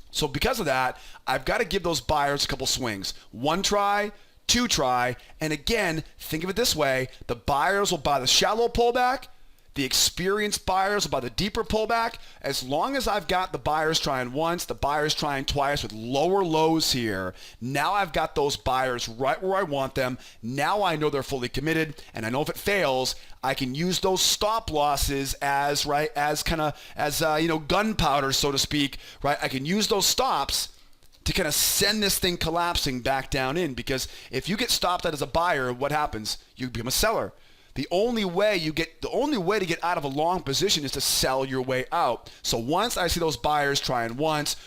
Speaker 1: So because of that, I've got to give those buyers a couple swings. One try, two try, and again, think of it this way. The buyers will buy the shallow pullback. The experienced buyers will buy the deeper pullback. As long as I've got the buyers trying once, the buyers trying twice with lower lows here, now I've got those buyers right where I want them. Now I know they're fully committed, and I know if it fails, I can use those stop losses as gunpowder, so to speak, right? I can use those stops to kind of send this thing collapsing back down in, because if you get stopped out as a buyer, what happens? You become a seller. The only way to get out of a long position is to sell your way out. So once I see those buyers trying once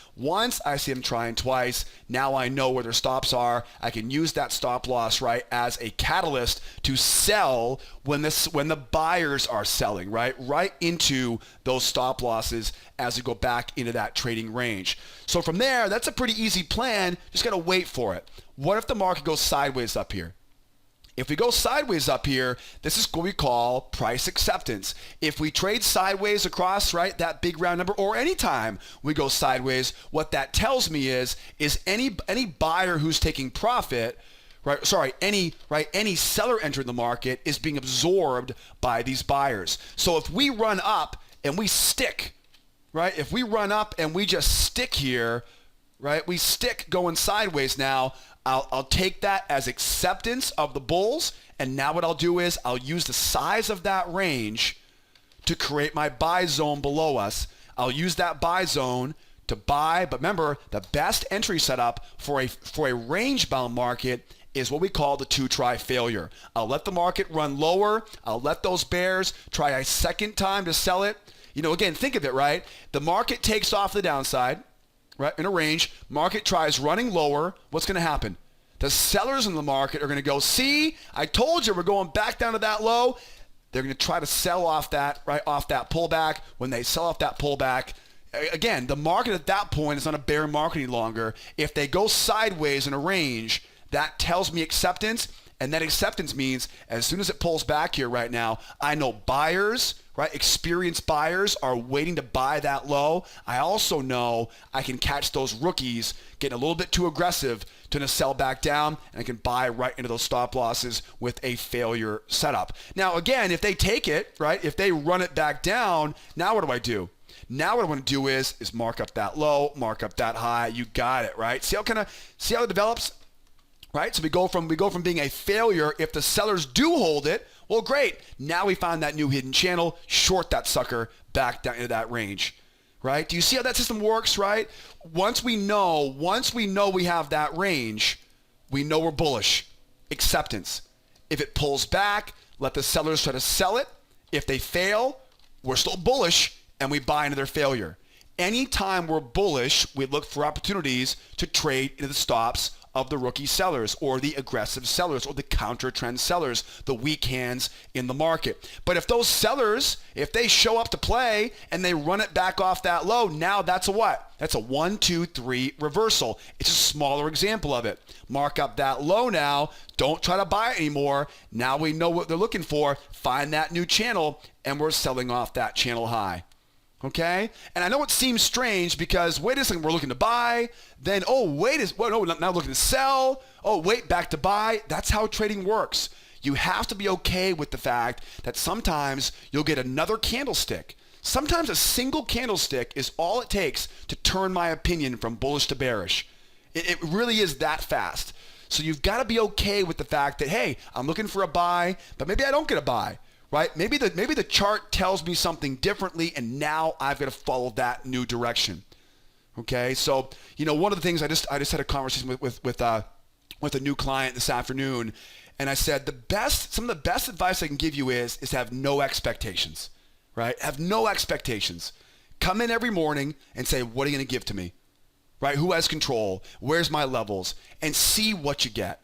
Speaker 1: I see them trying twice, now I know where their stops are. I can use that stop loss, right, as a catalyst to sell when the buyers are selling, right into those stop losses as we go back into that trading range. So from there, that's a pretty easy plan. Just got to wait for it. What if the market goes sideways up here? If we go sideways up here, this is what we call price acceptance. If we trade sideways across, right, that big round number, or anytime we go sideways, what that tells me is any buyer who's taking profit, any seller entering the market is being absorbed by these buyers. So if we run up and we stick, right, if we run up and we just stick here, right, we stick going sideways now, I'll take that as acceptance of the bulls, and now what I'll do is I'll use the size of that range to create my buy zone below us. I'll use that buy zone to buy, but remember, the best entry setup for a range-bound market is what we call the two-try failure. I'll let the market run lower. I'll let those bears try a second time to sell it. Again, think of it, right? The market takes off the downside, right, in a range. Market tries running lower. What's going to happen? The sellers in the market are going to go, see, I told you we're going back down to that low. They're going to try to sell off that, right, off that pullback. When they sell off that pullback, again, the market at that point is not a bear market any longer. If they go sideways in a range, that tells me acceptance. And that acceptance means as soon as it pulls back here right now, I know buyers, right, experienced buyers are waiting to buy that low. I also know I can catch those rookies getting a little bit too aggressive to sell back down, and I can buy right into those stop losses with a failure setup. Now, again, if they take it, right, if they run it back down, now what do? Now what I want to do is mark up that low, mark up that high. You got it, right? See how it develops? Right? So we go from being a failure. If the sellers do hold it, well, great. Now we find that new hidden channel, short that sucker back down into that range. Right? Do you see how that system works, right? Once we know we have that range, we know we're bullish. Acceptance. If it pulls back, let the sellers try to sell it. If they fail, we're still bullish and we buy into their failure. Anytime we're bullish, we look for opportunities to trade into the stops of the rookie sellers or the aggressive sellers or the counter trend sellers, the weak hands in the market. But if those sellers, if they show up to play and they run it back off that low, now that's a what? That's a 1, 2, 3 reversal. It's a smaller example of it. Mark up that low now. Don't try to buy it anymore. Now we know what they're looking for. Find that new channel, and we're selling off that channel high. Okay? And I know it seems strange because, wait a second, we're looking to buy. Then, now looking to sell. Oh, wait, back to buy. That's how trading works. You have to be okay with the fact that sometimes you'll get another candlestick. Sometimes a single candlestick is all it takes to turn my opinion from bullish to bearish. It really is that fast. So you've got to be okay with the fact that, hey, I'm looking for a buy, but maybe I don't get a buy. Right? Maybe the chart tells me something differently, and now I've got to follow that new direction. Okay? So, one of the things I just had a conversation with a new client this afternoon, and I said some of the best advice I can give you is to have no expectations. Right? Have no expectations. Come in every morning and say, what are you going to give to me? Right? Who has control? Where's my levels? And see what you get.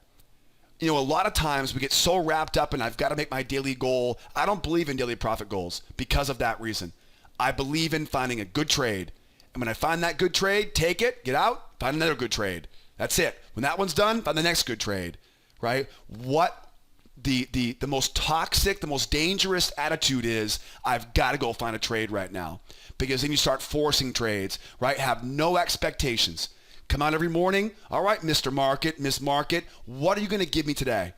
Speaker 1: a lot of times we get so wrapped up in I've got to make my daily goal. I don't believe in daily profit goals because of that reason. I believe in finding a good trade. And when I find that good trade, take it, get out, find another good trade. That's it. When that one's done, find the next good trade, right? What the most toxic, the most dangerous attitude is, I've got to go find a trade right now. Because then you start forcing trades, right? Have no expectations. Come out every morning. All right, Mr. Market, Miss Market, what are you going to give me today?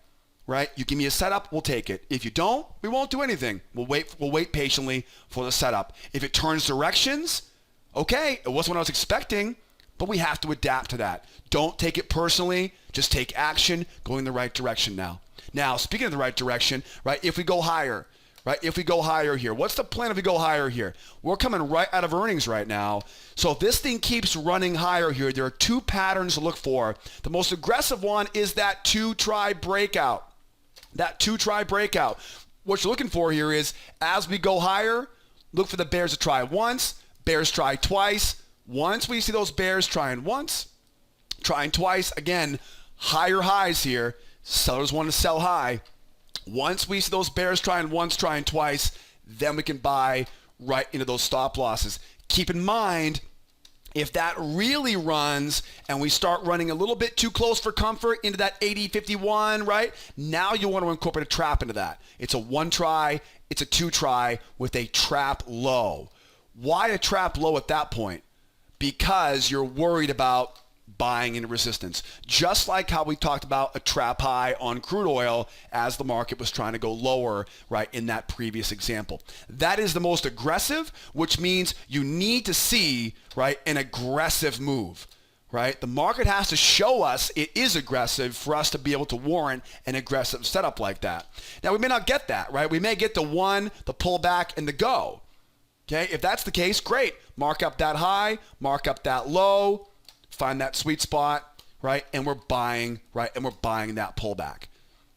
Speaker 1: Right? You give me a setup, we'll take it. If you don't, we won't do anything. We'll wait patiently for the setup. If it turns directions, okay, it wasn't what I was expecting, but we have to adapt to that. Don't take it personally. Just take action, going in the right direction now. Now, speaking of the right direction, right, if we go higher, right, if we go higher here, what's the plan if we go higher here? We're coming right out of earnings right now. So if this thing keeps running higher here, there are two patterns to look for. The most aggressive one is that two-try breakout. That two-try breakout. What you're looking for here is, as we go higher, look for the bears to try once, bears try twice. Once we see those bears trying once, trying twice, again, higher highs here. Sellers want to sell high. Once we see those bears trying once, trying twice, then we can buy right into those stop losses. Keep in mind, if that really runs and we start running a little bit too close for comfort into that 80-51, right? Now you want to incorporate a trap into that. It's a one try, it's a two try with a trap low. Why a trap low at that point? Because you're worried about buying into resistance. Just like how we talked about a trap high on crude oil as the market was trying to go lower, right, in that previous example. That is the most aggressive, which means you need to see, right, an aggressive move, right? The market has to show us it is aggressive for us to be able to warrant an aggressive setup like that. Now, we may not get that, right? We may get the one, the pullback, and the go. Okay, if that's the case, great. Mark up that high, mark up that low, find that sweet spot, right? And we're buying, right? And we're buying that pullback.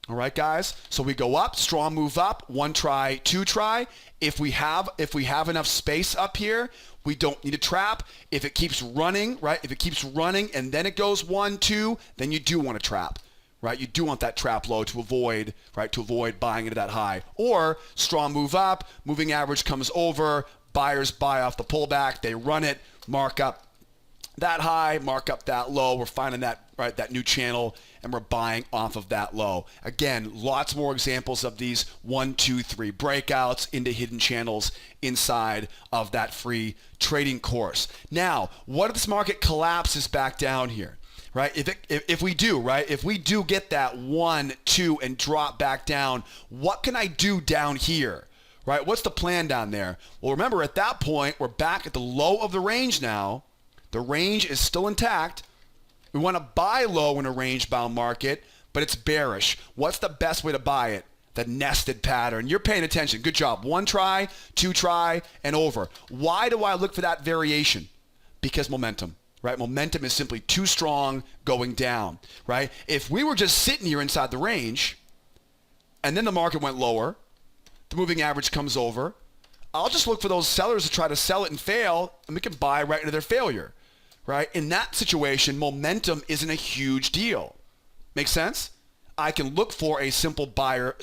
Speaker 1: All right, guys? So we go up, strong move up, one try, two try. If we have enough space up here, we don't need a trap. If it keeps running, right? If it keeps running and then it goes 1, 2, then you do want a trap, right? You do want that trap low to avoid, right? To avoid buying into that high. Or strong move up, moving average comes over, buyers buy off the pullback, they run it, mark up that high, mark up that low. We're finding that, right, that new channel, and we're buying off of that low. Again, lots more examples of these 1, 2, 3 breakouts into hidden channels inside of that free trading course. Now, what if this market collapses back down here? Right? If we do, right? If we do get that 1, 2 and drop back down, what can I do down here? Right? What's the plan down there? Well, remember, at that point, we're back at the low of the range now. The range is still intact. We want to buy low in a range-bound market, but it's bearish. What's the best way to buy it? The nested pattern. You're paying attention. Good job. One try, two try, and over. Why do I look for that variation? Because momentum, right? Momentum is simply too strong going down, right? If we were just sitting here inside the range, and then the market went lower, the moving average comes over, I'll just look for those sellers to try to sell it and fail, and we can buy right into their failure. Right? In that situation, momentum isn't a huge deal. Make sense? I can look for a seller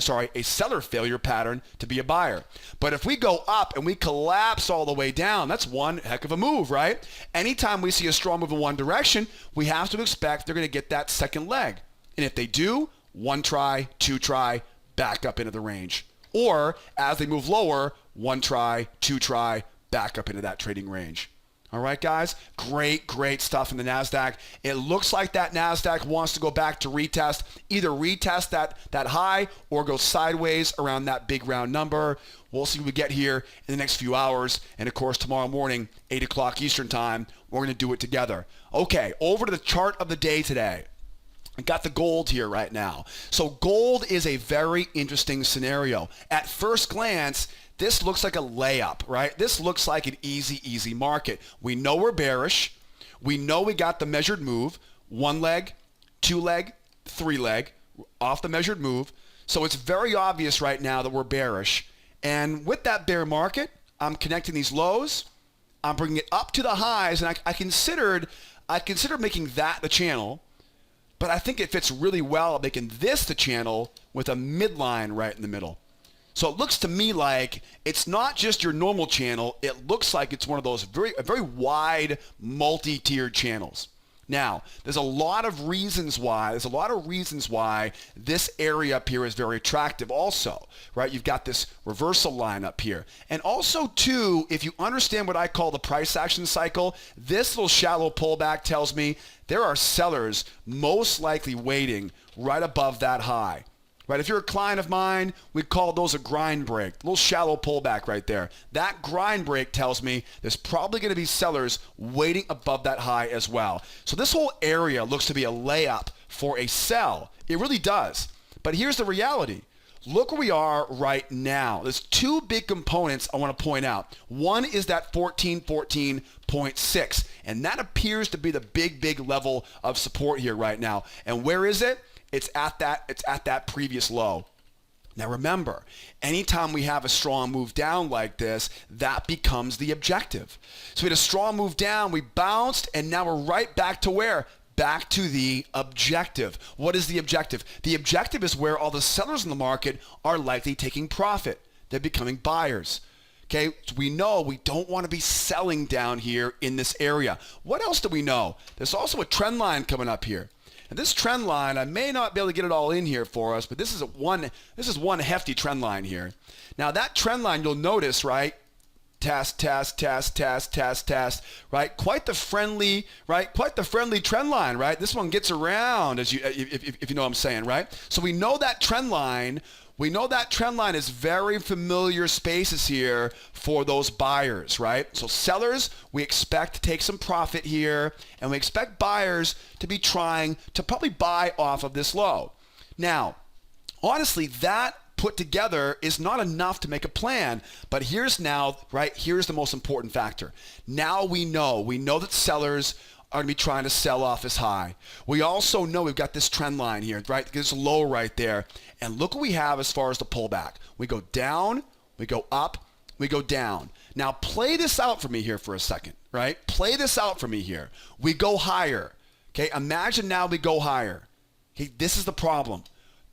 Speaker 1: failure pattern to be a buyer. But if we go up and we collapse all the way down, that's one heck of a move, right? Anytime we see a strong move in one direction, we have to expect they're going to get that second leg. And if they do, one try, two try, back up into the range. Or as they move lower, one try, two try, back up into that trading range. All right, guys, great stuff in the Nasdaq. It looks like that Nasdaq wants to go back to retest, either retest that high or go sideways around that big round number. We'll see what we get here in the next few hours. And of course, tomorrow morning, 8 o'clock Eastern time, we're going to do it together. Okay, over to the chart of the day today. I got the gold here right now. So gold is a very interesting scenario. At first glance, this looks like a layup, right? This looks like an easy market. We know we're bearish. We know we got the measured move, one leg, two leg, three leg, off the measured move. So it's very obvious right now that we're bearish. And with that bear market, I'm connecting these lows. I'm bringing it up to the highs, and I considered making that the channel. but I think it fits really well making this the channel with a midline right in the middle. So it looks to me like it's not just your normal channel. It looks like it's one of those very wide multi-tiered channels. Now, there's a lot of reasons why. This area up here is very attractive also, right? You've got this reversal line up here. And also, too, if you understand what I call the price action cycle, this little shallow pullback tells me there are sellers most likely waiting right above that high. Right, if you're a client of mine, we call those a grind break. A little shallow pullback right there. That grind break tells me there's probably going to be sellers waiting above that high as well. So this whole area looks to be a layup for a sell. It really does. But here's the reality. Look where we are right now. There's two big components I want to point out. One is that 1414.6, and that appears to be the big level of support here right now. And where is it? It's at that previous low. Now remember, anytime we have a strong move down like this, that becomes the objective. So we had a strong move down, we bounced, and now we're right back to where? Back to the objective. What is the objective? The objective is where all the sellers in the market are likely taking profit. They're becoming buyers. Okay, so we know we don't want to be selling down here in this area. What else do we know? There's also a trend line coming up here. And this trend line, I may not be able to get it all in here for us, but this is one hefty trend line here. Now that trend line, you'll notice, right? Test, right? Quite the friendly trend line, right? This one gets around, if you know what I'm saying, right? So we know that trend line. We know that trend line is very familiar spaces here for those buyers, right? So sellers, we expect to take some profit here, and we expect buyers to be trying to probably buy off of this low. Now, honestly, that put together is not enough to make a plan, but here's the most important factor. Now we know that sellers are going to be trying to sell off as high. We also know we've got this trend line here, right? This low right there. And look what we have as far as the pullback. We go down, we go up, we go down. Now play this out for me here for a second, right? Play this out for me here. We go higher. Okay, imagine now we go higher. Okay, this is the problem.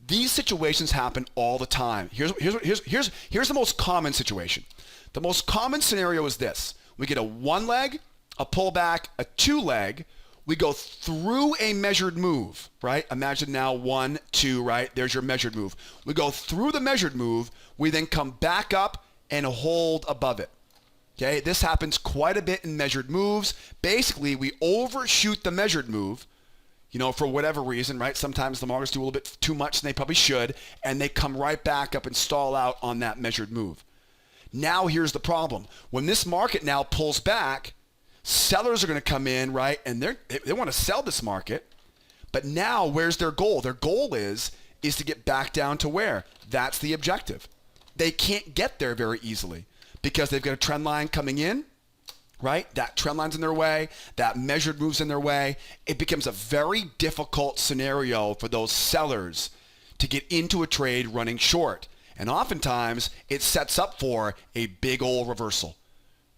Speaker 1: These situations happen all the time. Here's the most common situation. The most common scenario is this. We get a one leg, a pullback, a two leg, we go through a measured move, right? Imagine now 1, 2, right? There's your measured move. We go through the measured move, we then come back up and hold above it. Okay, this happens quite a bit in measured moves. Basically, we overshoot the measured move, for whatever reason, right? Sometimes the markets do a little bit too much than they probably should, and they come right back up and stall out on that measured move. Now here's the problem. When this market now pulls back, sellers are going to come in, right? And they want to sell this market. But now where's their goal? Their goal is to get back down to where? That's the objective. They can't get there very easily because they've got a trend line coming in, right? That trend line's in their way. That measured move's in their way. It becomes a very difficult scenario for those sellers to get into a trade running short. And oftentimes it sets up for a big old reversal.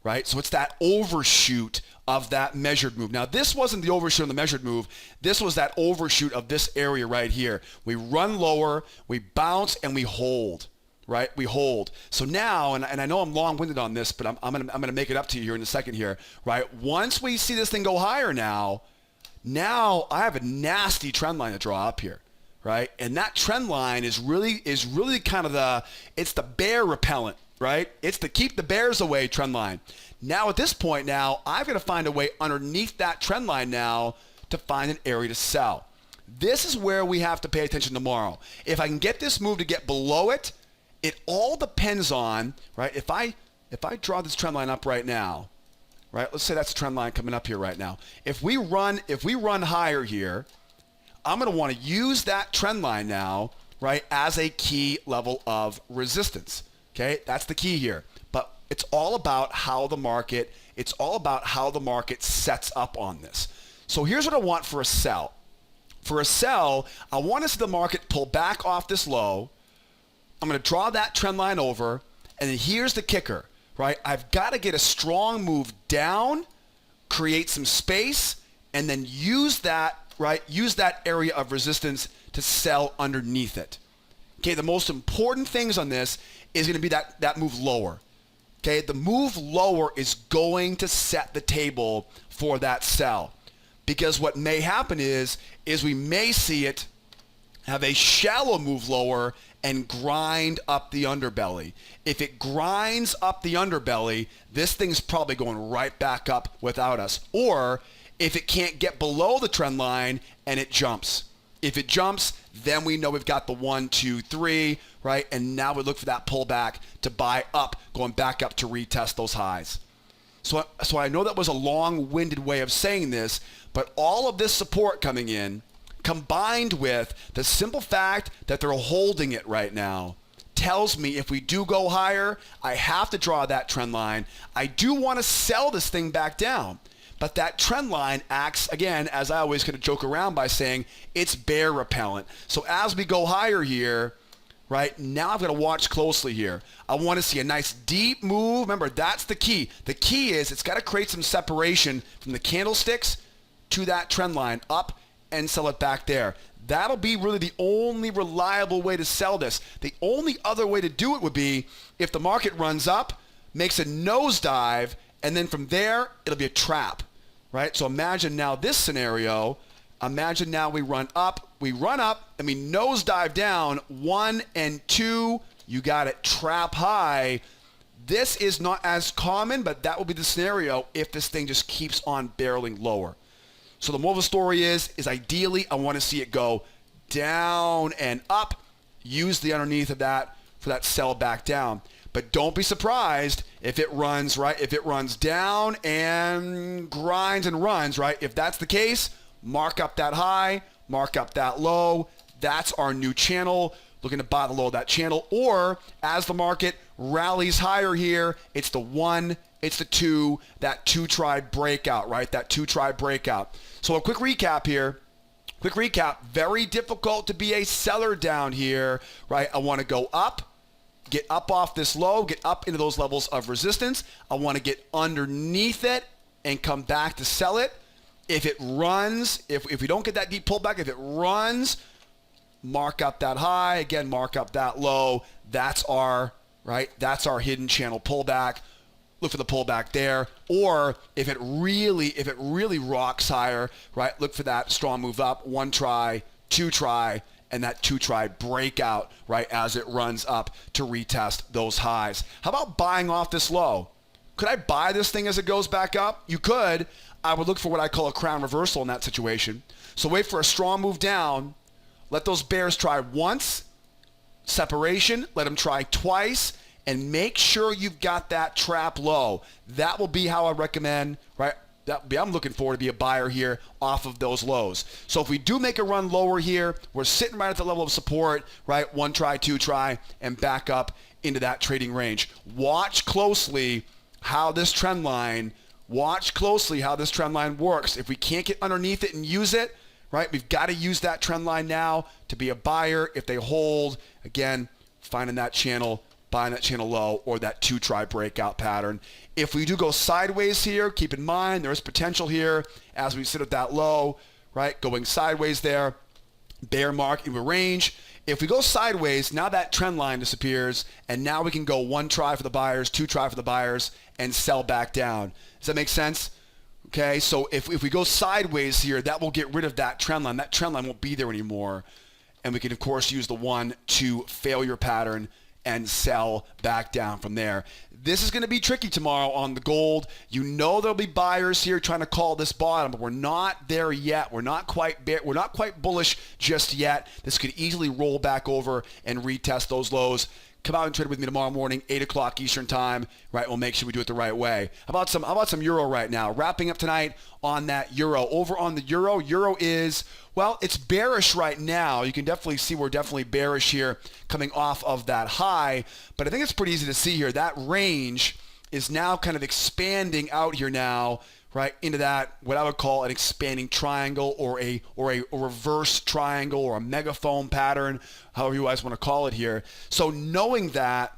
Speaker 1: Right? So it's that overshoot of that measured move. Now, this wasn't the overshoot of the measured move. This was that overshoot of this area right here. We run lower, we bounce, and we hold. Right? We hold. So now, and I know I'm long-winded on this, but I'm gonna make it up to you here in a second here. Right? Once we see this thing go higher now I have a nasty trend line to draw up here. Right? And that trend line is really kind of it's the bear repellent. Right? It's the keep the bears away trend line. Now at this point I've got to find a way underneath that trend line now to find an area to sell. This is where we have to pay attention tomorrow. If I can get this move to get below it, it all depends on, right? If I draw this trend line up right now, right? Let's say that's a trend line coming up here right now. If we run higher here, I'm going to want to use that trend line now, right, as a key level of resistance. Okay, that's the key here. But it's all about how the market sets up on this. So here's what I want for a sell. For a sell, I want to see the market pull back off this low. I'm going to draw that trend line over, and then here's the kicker, right? I've got to get a strong move down, create some space, and then use that right? Use that area of resistance to sell underneath it. Okay, the most important things on this is going to be that move lower. Okay, the move lower is going to set the table for that sell. Because what may happen is we may see it have a shallow move lower and grind up the underbelly. If it grinds up the underbelly, this thing's probably going right back up without us. Or if it can't get below the trend line and it jumps. If it jumps, then we know we've got the 1, 2, 3, right? And now we look for that pullback to buy up, going back up to retest those highs. So I know that was a long-winded way of saying this, but all of this support coming in, combined with the simple fact that they're holding it right now, tells me if we do go higher, I have to draw that trend line. I do want to sell this thing back down. But that trend line acts, again, as I always kind of joke around by saying, it's bear repellent. So as we go higher here, right, now I've got to watch closely here. I want to see a nice deep move. Remember, that's the key. The key is it's got to create some separation from the candlesticks to that trend line, up and sell it back there. That'll be really the only reliable way to sell this. The only other way to do it would be if the market runs up, makes a nosedive, and then from there, it'll be a trap. Right? So imagine now this scenario. Imagine now we run up, and we nosedive down. 1 and 2, you got it, trap high. This is not as common, but that will be the scenario if this thing just keeps on barreling lower. So the moral of the story is ideally I want to see it go down and up. Use the underneath of that for that sell back down. But don't be surprised if it runs, right? If it runs down and grinds and runs, right? If that's the case, mark up that high, mark up that low. That's our new channel. Looking to buy the low of that channel. Or as the market rallies higher here, it's the 1, it's the 2, that 2-try breakout, right? That 2-try breakout. So a quick recap here. Quick recap. Very difficult to be a seller down here, right? I want to go up. Get up off this low, get up into those levels of resistance. I want to get underneath it and come back to sell it. If it runs, if we don't get that deep pullback, if it runs, mark up that high, again, mark up that low. That's our, right? That's our hidden channel pullback. Look for the pullback there. Or if it really rocks higher, right? Look for that strong move up, 1 try, 2 try, and that 2-try breakout, right, as it runs up to retest those highs. How about buying off this low? Could I buy this thing as it goes back up? You could. I would look for what I call a crown reversal in that situation. So wait for a strong move down. Let those bears try once, separation. Let them try twice, and make sure you've got that trap low. That will be how I recommend, right? I'm looking forward to be a buyer here off of those lows. So if we do make a run lower here, we're sitting right at the level of support, right? 1 try, 2 try, and back up into that trading range. Watch closely how this trend line works. If we can't get underneath it and use it, right? We've got to use that trend line now to be a buyer. If they hold, again, finding that channel, buying that channel low, or that 2-try breakout pattern. If we do go sideways here, keep in mind there is potential here as we sit at that low, right? Going sideways there, bear mark in the range. If we go sideways, now that trend line disappears, and now we can go 1 try for the buyers, 2 try for the buyers, and sell back down. Does that make sense? Okay, so if we go sideways here, that will get rid of that trend line. That trend line won't be there anymore. And we can, of course, use the 1-2 failure pattern and sell back down from there. This is going to be tricky tomorrow on the gold. You know there'll be buyers here trying to call this bottom, but we're not there yet. We're not quite bullish just yet. This could easily roll back over and retest those lows. Come out and trade with me tomorrow morning, 8 o'clock Eastern time, right? We'll make sure we do it the right way. How about some euro right now? Wrapping up tonight on that euro. Over on the euro is, well, it's bearish right now. You can definitely see we're definitely bearish here coming off of that high, but I think it's pretty easy to see here. That range is now kind of expanding out here now, right, into that, what I would call an expanding triangle or a reverse triangle or a megaphone pattern, however you guys want to call it here. So knowing that,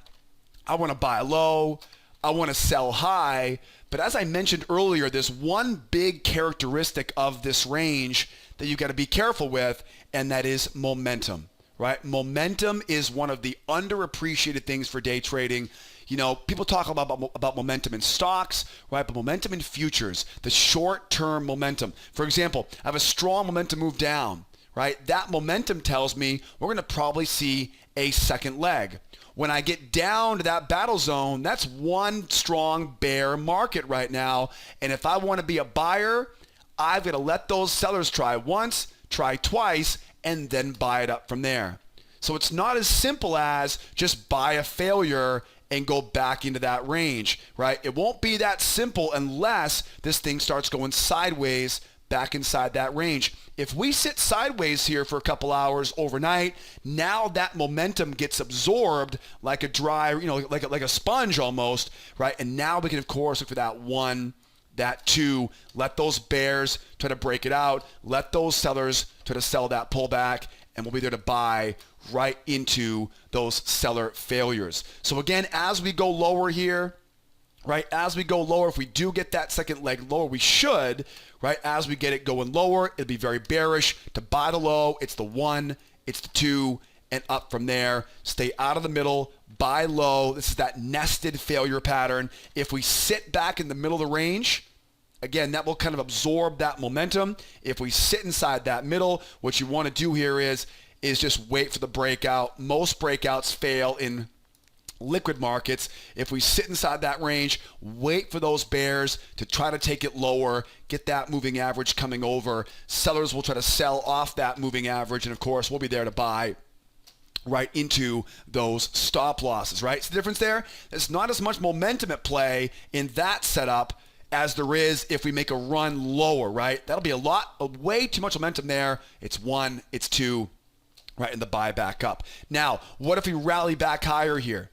Speaker 1: I want to buy low, I want to sell high, but as I mentioned earlier, there's one big characteristic of this range that you got to be careful with, and that is momentum, right? Momentum is one of the underappreciated things for day trading. You know, people talk about momentum in stocks, right? But momentum in futures, the short-term momentum. For example, I have a strong momentum move down, right? That momentum tells me we're going to probably see a second leg. When I get down to that battle zone, that's one strong bear market right now. And if I want to be a buyer, I've got to let those sellers try once, try twice, and then buy it up from there. So it's not as simple as just buy a failure and go back into that range, right? It won't be that simple unless this thing starts going sideways back inside that range. If we sit sideways here for a couple hours overnight, now that momentum gets absorbed like a dry, like a sponge almost, right? And now we can, of course, look for that one, that two, let those bears try to break it out, let those sellers try to sell that pullback, and we'll be there to buy right into those seller failures. So again, as we go lower here, right, as we go lower, if we do get that second leg lower, we should, right, as we get it going lower, it'll be very bearish. To buy the low, it's the 1, it's the 2, and up from there. Stay out of the middle, buy low. This is that nested failure pattern. If we sit back in the middle of the range, again, that will kind of absorb that momentum. If we sit inside that middle, what you want to do here is just wait for the breakout. Most breakouts fail in liquid markets. If we sit inside that range, wait for those bears to try to take it lower, get that moving average coming over. Sellers will try to sell off that moving average, and of course, we'll be there to buy right into those stop losses, right? So the difference there, there's not as much momentum at play in that setup as there is if we make a run lower, right? That'll be way too much momentum there. It's 1, it's 2, right, and the buy back up. Now, what if we rally back higher here?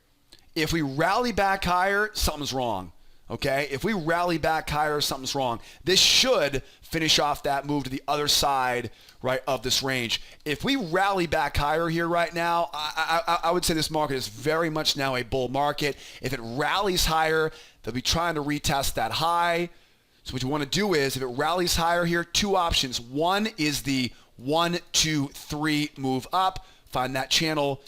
Speaker 1: If we rally back higher, something's wrong, okay? If we rally back higher, something's wrong. This should finish off that move to the other side, right, of this range. If we rally back higher here right now, I would say this market is very much now a bull market. If it rallies higher, they'll be trying to retest that high. So what you want to do is, if it rallies higher here, two options. One is the 1, 2, 3 move up. Find that channel,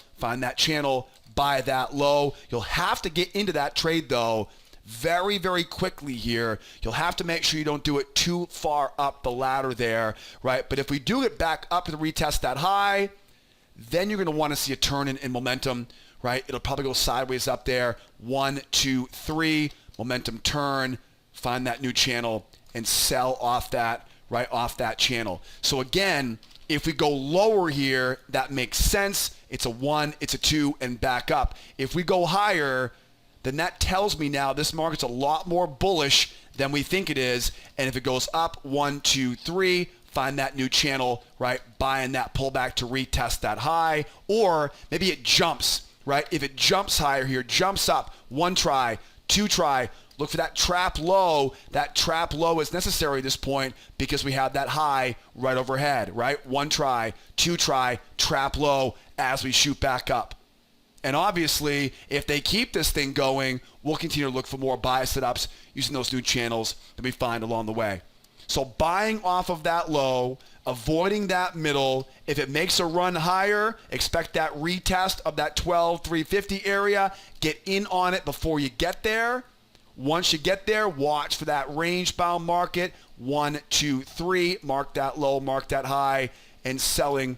Speaker 1: buy that low. You'll have to get into that trade, though, very, very quickly here. You'll have to make sure you don't do it too far up the ladder there, right? But if we do get back up to retest that high, then you're going to want to see a turn in momentum, right? It'll probably go sideways up there. 1, 2, 3, momentum turn, find that new channel, and sell off that, right off that channel. So again, if we go lower here, that makes sense. It's a 1, it's a 2, and back up. If we go higher, then that tells me now this market's a lot more bullish than we think it is. And if it goes up 1, 2, 3, find that new channel, right? Buying that pullback to retest that high. Or maybe it jumps, right? If it jumps higher here, jumps up, 1 try, 2 try, look for that trap low. That trap low is necessary at this point because we have that high right overhead, right? 1 try, 2 try, trap low as we shoot back up. And obviously, if they keep this thing going, we'll continue to look for more buy setups using those new channels that we find along the way. So buying off of that low, avoiding that middle. If it makes a run higher, expect that retest of that 12,350 area. Get in on it before you get there. Once you get there, watch for that range-bound market. 1, 2, 3, mark that low, mark that high, and selling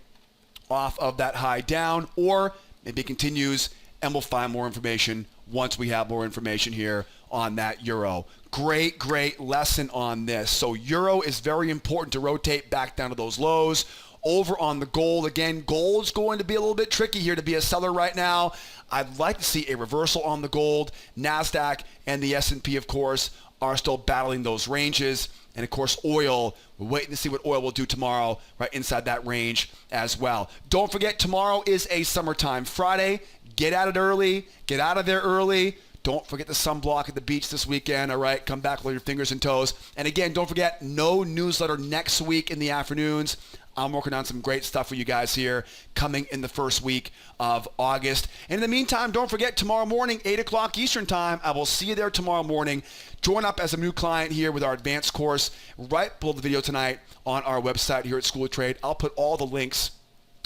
Speaker 1: off of that high down. Or maybe it continues, and we'll find more information once we have more information here on that euro. Great lesson on this. So euro is very important to rotate back down to those lows. Over on the gold, again, gold's going to be a little bit tricky here to be a seller right now. I'd like to see a reversal on the gold. Nasdaq and the S&P, of course, are still battling those ranges. And, of course, oil, we're waiting to see what oil will do tomorrow, right inside that range as well. Don't forget, tomorrow is a summertime Friday. Get at it early. Get out of there early. Don't forget the sunblock at the beach this weekend, all right? Come back with your fingers and toes. And again, don't forget, no newsletter next week in the afternoons. I'm working on some great stuff for you guys here coming in the first week of August. And in the meantime, don't forget, tomorrow morning, 8 o'clock Eastern time, I will see you there tomorrow morning. Join up as a new client here with our advanced course right below the video tonight on our website here at School of Trade. I'll put all the links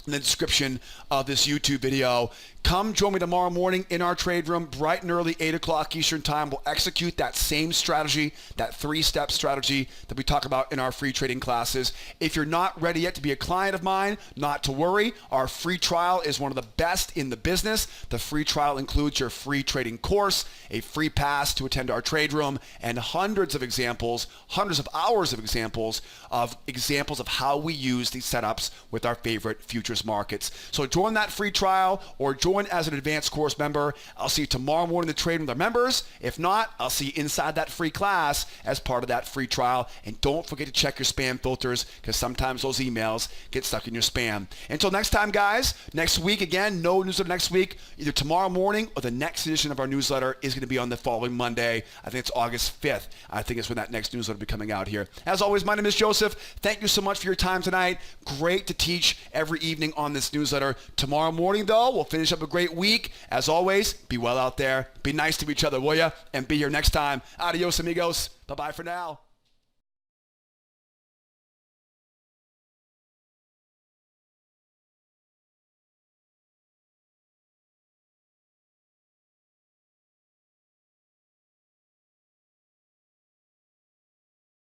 Speaker 1: in the description of this YouTube video. Come join me tomorrow morning in our trade room, bright and early, 8 o'clock Eastern time. We'll execute that same strategy, that 3-step strategy that we talk about in our free trading classes. If you're not ready yet to be a client of mine, not to worry. Our free trial is one of the best in the business. The free trial includes your free trading course, a free pass to attend our trade room, and hundreds of examples, hundreds of hours of examples of how we use these setups with our favorite futures markets. So join that free trial or join as an advanced course member. I'll see you tomorrow morning in the trade with our members. If not, I'll see you inside that free class as part of that free trial. And don't forget to check your spam filters, because sometimes those emails get stuck in your spam. Until next time, guys, next week, again, no newsletter next week. Either tomorrow morning or the next edition of our newsletter is going to be on the following Monday. I think it's August 5th. I think it's when that next newsletter will be coming out here. As always, my name is Joseph. Thank you so much for your time tonight. Great to teach every evening on this newsletter. Tomorrow morning, though, we'll finish up a great week. As always, be well out there. Be nice to each other, will ya? And be here next time. Adios, amigos. Bye-bye for now.